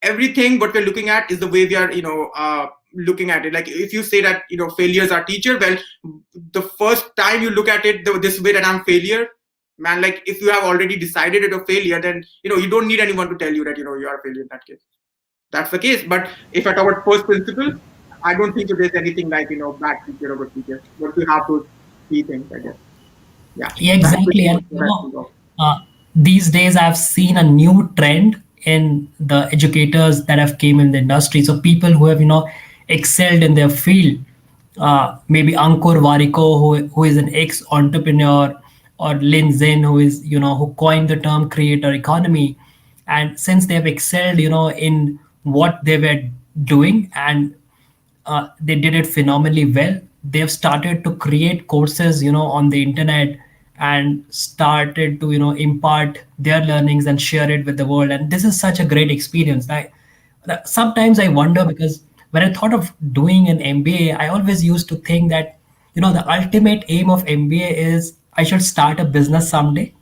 Everything what we're looking at is the way we are, looking at it. Like, if you say that, failures are teacher, well, the first time you look at it this way, that I'm failure, man, like, if you have already decided it a failure, then you don't need anyone to tell you that you are a failure in that case. That's the case. But if I talk about first principle, I don't think there's anything like, bad teacher or good teacher, but we have those key things, I guess. Yeah, Yeah, that's exactly. pretty And much what I think of. these days I've seen a new trend in the educators that have came in the industry. So people who have excelled in their field. Maybe Ankur Wariko, who is an ex-entrepreneur, or Lin Zin, who is who coined the term creator economy. And since they have excelled, in what they were doing, and they did it phenomenally well. They've started to create courses, on the internet, and started to, impart their learnings and share it with the world. And this is such a great experience. Sometimes I wonder, because when I thought of doing an MBA, I always used to think that, the ultimate aim of MBA is I should start a business someday.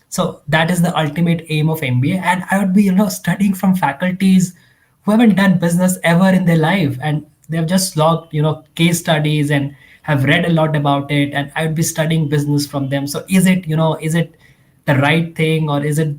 So that is the ultimate aim of MBA. And I would be, studying from faculties who haven't done business ever in their life, and they've just logged, case studies and have read a lot about it. And I would be studying business from them. So is it the right thing, or is it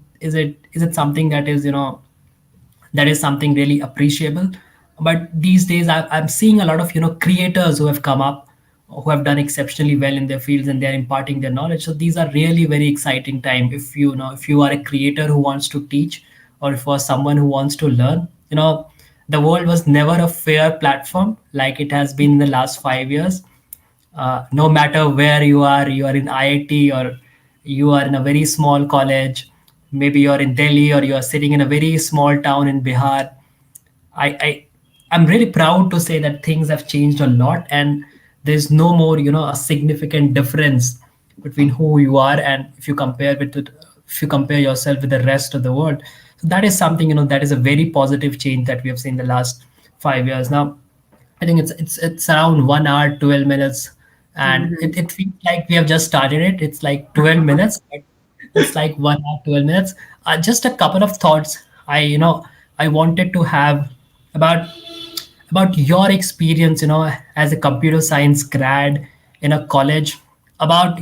something that is something really appreciable? But these days I'm seeing a lot of creators who have come up, who have done exceptionally well in their fields, and they're imparting their knowledge. So these are really very exciting time. If if you are a creator who wants to teach, or for someone who wants to learn, the world was never a fair platform like it has been in the last 5 years. No matter where you are in IIT, or you are in a very small college, maybe you're in Delhi, or you are sitting in a very small town in Bihar. I I'm really proud to say that things have changed a lot, and there's no more a significant difference between who you are, and if you compare yourself with the rest of the world. So that is something that is a very positive change that we have seen in the last 5 years now. I think it's around 1 hour 12 minutes, and Mhm. it feels like we have just started it. It's like 12 minutes. But it's like 1 hour 12 minutes. Just a couple of thoughts. I wanted to have about your experience, as a computer science grad in a college, about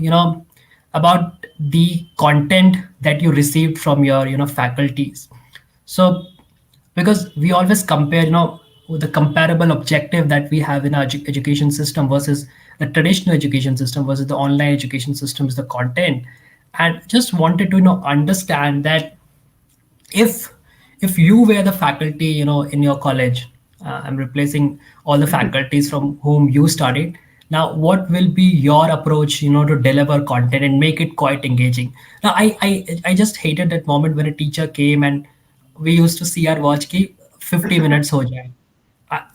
about the content that you received from your faculties. So because we always compare, the comparable objective that we have in our education system versus the traditional education system versus the online education system is the content. And just wanted to understand that if you were the faculty, in your college, I'm replacing all the faculties from whom you studied. Now what will be your approach, to deliver content and make it quite engaging? Now I just hated that moment when a teacher came and we used to see our watch ki 50 minutes ho jaye.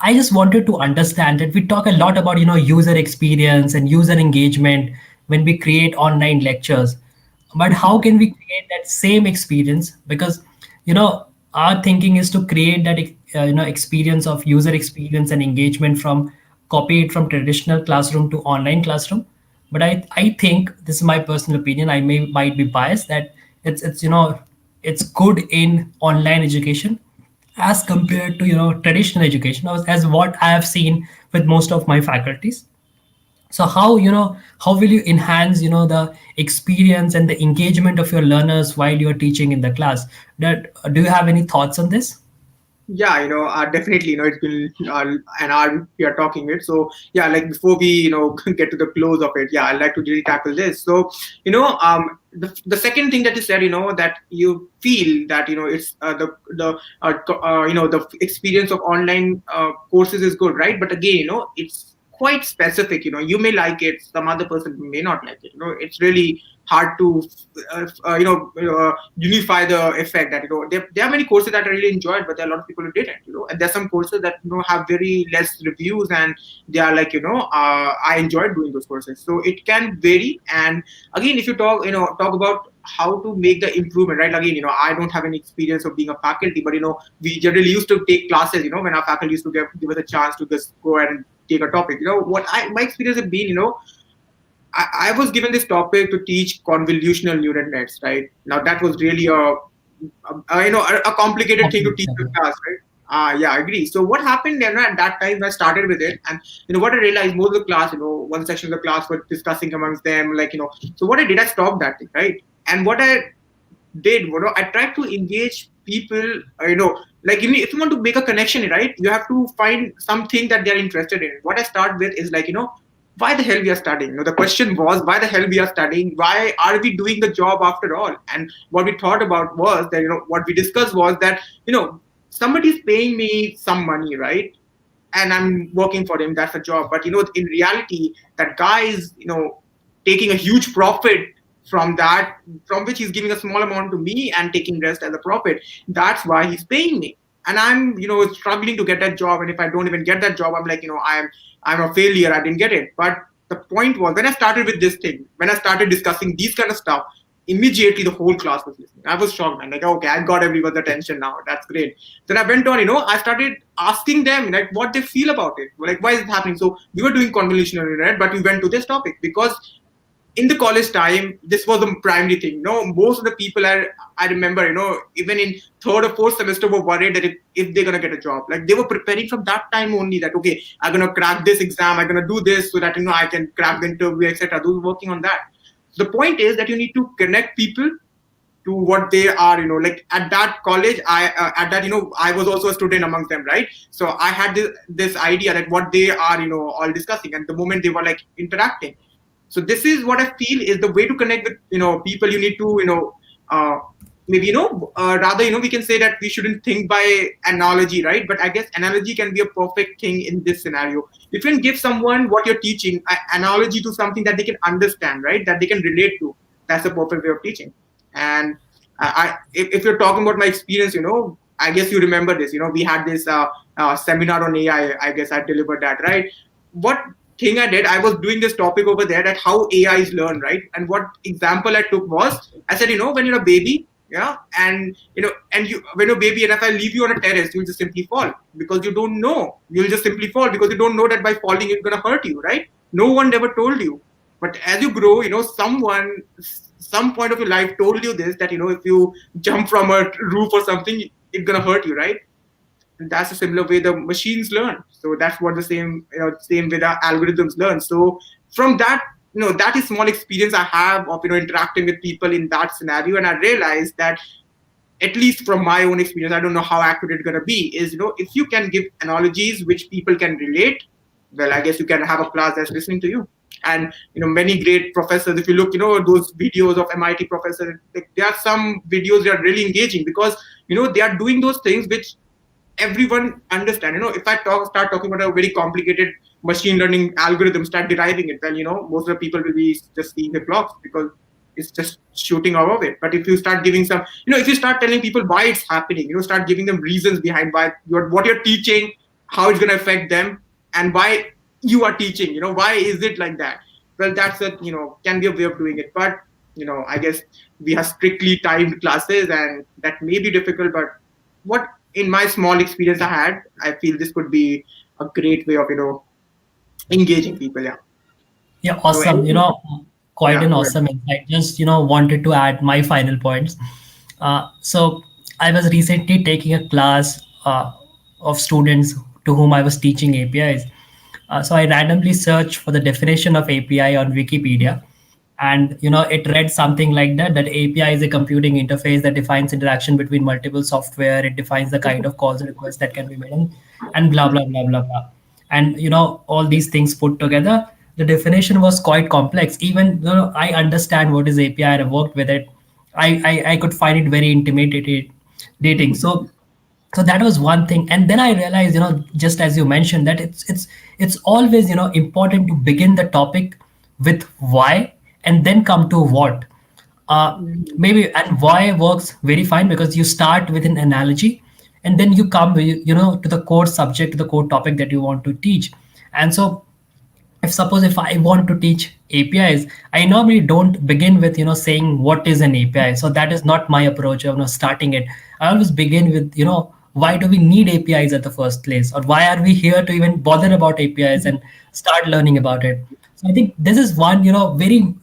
I just wanted to understand that we talk a lot about user experience and user engagement when we create online lectures, but how can we create that same experience? Because our thinking is to create that experience of user experience and engagement from copy it from traditional classroom to online classroom. But I think this is my personal opinion. I might be biased that it's good in online education as compared to traditional education, as what I have seen with most of my faculties. So how will you enhance the experience and the engagement of your learners while you're teaching in the class? That Do you have any thoughts on this? Yeah, definitely, it's been an hour we are talking it. So yeah, like before we, get to the close of it, yeah, I'd like to really tackle this. So, the second thing that you said, that you feel that, it's the experience of online courses is good, right? But again, it's quite specific. You may like it, some other person may not like it. It's really hard to unify the effect that there are many courses that I really enjoyed, but there are a lot of people who didn't. And there's some courses that have very less reviews, and they are like I enjoyed doing those courses. So it can vary. And again, if you talk about how to make the improvement, right? Again, I don't have any experience of being a faculty, but we generally used to take classes. When our faculty used to give us a chance to just go and take a topic. What my experience has been. I was given this topic to teach convolutional neural nets, right? Now that was really a complicated thing to teach the class, right? Yeah, I agree. So what happened then at that time? I started with it, and what I realized, most of the class, one section of the class were discussing amongst them, like So what I did, I stopped that thing, right? And what I did, I tried to engage people, like if you want to make a connection, right? You have to find something that they're interested in. What I start with is like, why the hell we are studying? The question was, why the hell we are studying? Why are we doing the job after all? And what we thought about was that, what we discussed was that, somebody's paying me some money, right? And I'm working for him. That's a job. But in reality, that guy is taking a huge profit from that, from which he's giving a small amount to me and taking rest as a profit. That's why he's paying me. And I'm struggling to get that job. And if I don't even get that job, I'm like I'm a failure. I didn't get it. But the point was, when I started with this thing, when I started discussing these kind of stuff, immediately the whole class was listening. I was shocked, man. Like, okay, I got everyone's attention now. That's great. Then I went on, I started asking them like what they feel about it. Like, why is it happening? So we were doing convolutional internet, but we went to this topic because in the college time, this was the primary thing. Most of the people I remember, even in third or fourth semester were worried that if they're gonna get a job. Like they were preparing from that time only that okay, I'm gonna crack this exam, I'm gonna do this so that I can crack the interview, etc. Those working on that. The point is that you need to connect people to what they are, like at that college, at that, I was also a student amongst them, right? So I had this idea that what they are, all discussing, and the moment they were like interacting. So this is what I feel is the way to connect with people. You need to uh, maybe rather we can say that we shouldn't think by analogy, right? But I guess analogy can be a perfect thing in this scenario. If you can give someone what you're teaching, analogy to something that they can understand, right, that they can relate to, that's a perfect way of teaching. And if you're talking about my experience, I guess you remember this. We had this seminar on AI. I guess I delivered that, right? What thing I did, I was doing this topic over there that how AI is learned, right? And what example I took was, I said, when you're a baby, yeah, and and you when you're a baby, and if I leave you on a terrace, you'll just simply fall because you don't know. You'll just simply fall because you don't know that by falling it's gonna hurt you, right? No one ever told you. But as you grow, someone, some point of your life told you this, that if you jump from a roof or something, it's gonna hurt you, right? And that's a similar way the machines learn. So that's what the same way the algorithms learn. So from that, that is small experience I have of interacting with people in that scenario, and I realized that, at least from my own experience, I don't know how accurate it's going to be, is if you can give analogies which people can relate, well, I guess you can have a class that's listening to you. And many great professors, if you look, those videos of MIT professors, like, there are some videos that are really engaging because they are doing those things which everyone understand. If I start talking about a very complicated machine learning algorithm, start deriving it, well, most of the people will be just seeing the clocks because it's just shooting out of it. But if you start giving some, if you start telling people why it's happening, start giving them reasons behind why what you're teaching, how it's going to affect them, and why you are teaching, why is it like that? Well, that's a, can be a way of doing it. But I guess we have strictly timed classes, and that may be difficult. But what, in my small experience I had, I feel this could be a great way of engaging people. Yeah. Yeah, So awesome. anything? Quite Yeah. an Go ahead. awesome insight. Just, wanted to add my final points. So I was recently taking a class of students to whom I was teaching APIs. So I randomly searched for the definition of API on Wikipedia, and it read something like that API is a computing interface that defines interaction between multiple software. It defines the kind of calls and requests that can be made, and blah blah blah blah blah. And all these things put together, the definition was quite complex. Even though I understand what is API and I worked with it, I could find it very intimidating dating. So that was one thing. And then I realized, just as you mentioned, that it's always important to begin the topic with why and then come to what. uh, Mhm. Maybe. And why works very fine because you start with an analogy and then you come to the core subject, to the core topic that you want to teach. And so if I want to teach APIs, I normally don't begin with saying what is an API. So that is not my approach of starting it. I always begin with why do we need APIs at the first place, or why are we here to even bother about APIs and start learning about it. So I think this is one very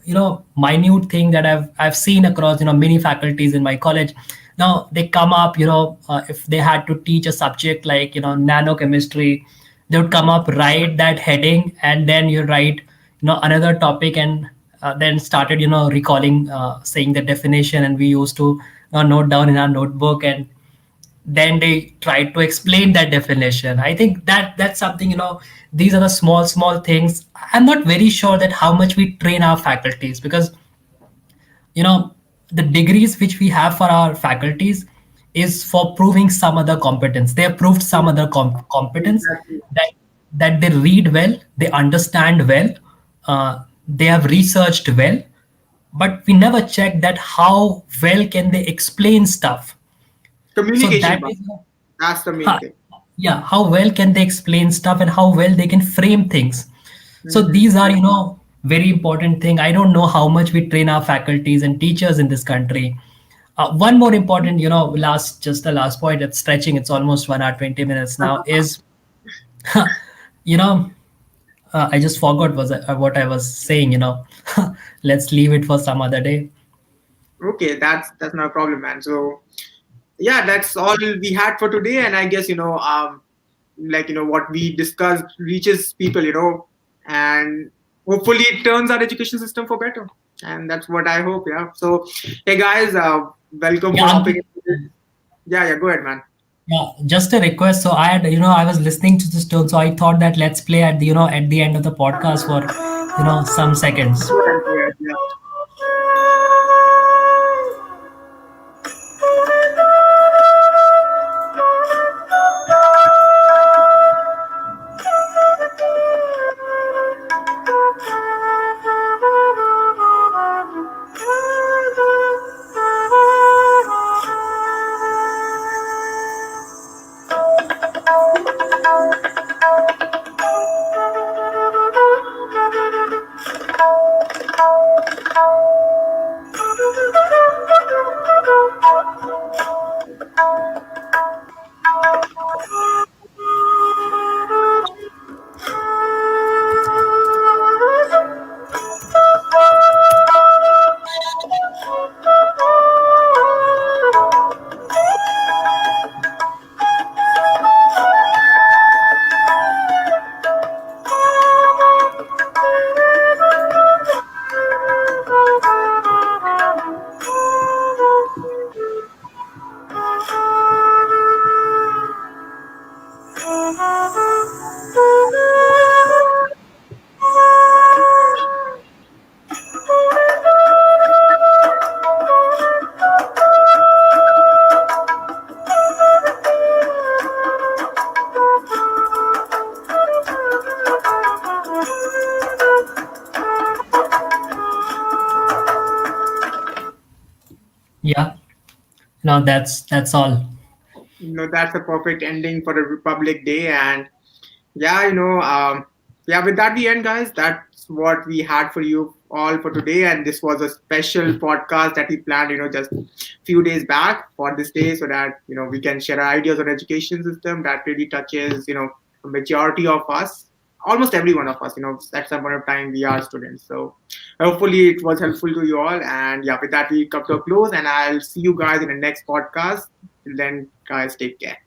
minute thing that I've seen across many faculties in my college. Now they come up, if they had to teach a subject like nanochemistry, they would come up, write that heading, and then you write another topic, and then started recalling, saying the definition, and we used to note down in our notebook, and then they tried to explain that definition. I think that's something, these are the small things. I'm not very sure that how much we train our faculties, because you know the degrees which we have for our faculties is for proving some other competence. They have proved some other competence, Exactly. that they read well, they understand well, they have researched well, but we never check that how well can they explain stuff. So Communication that part. is, That's the main huh, thing. yeah, how well can they explain stuff and how well they can frame things. So Hmm. these are very important thing. I don't know how much we train our faculties and teachers in this country. One more important, just the last point, it's stretching, it's almost 1 hour 20 minutes now, is you know I just forgot what I was saying. Let's leave it for some other day. Okay, that's no problem, man. So yeah, that's all we had for today, and I guess like what we discussed reaches people, and hopefully it turns our education system for better, and that's what I hope. Yeah. So hey guys, welcome Yeah, for hopping Ankit, into this. Yeah, go ahead, man. yeah, just a request. So I had, I was listening to this tone, so I thought that let's play at the, at the end of the podcast for, some seconds. Go ahead. Yeah. Yeah, no, that's all. That's a perfect ending for the Republic Day, and yeah, yeah, with that we end, guys. That's what we had for you all for today, and this was a special podcast that we planned, just few days back for this day, so that we can share our ideas on education system that really touches a majority of us, almost every one of us. At some point of time we are students, so hopefully it was helpful to you all. And yeah, with that we come to a close, and I'll see you guys in the next podcast. Till then, guys, take care.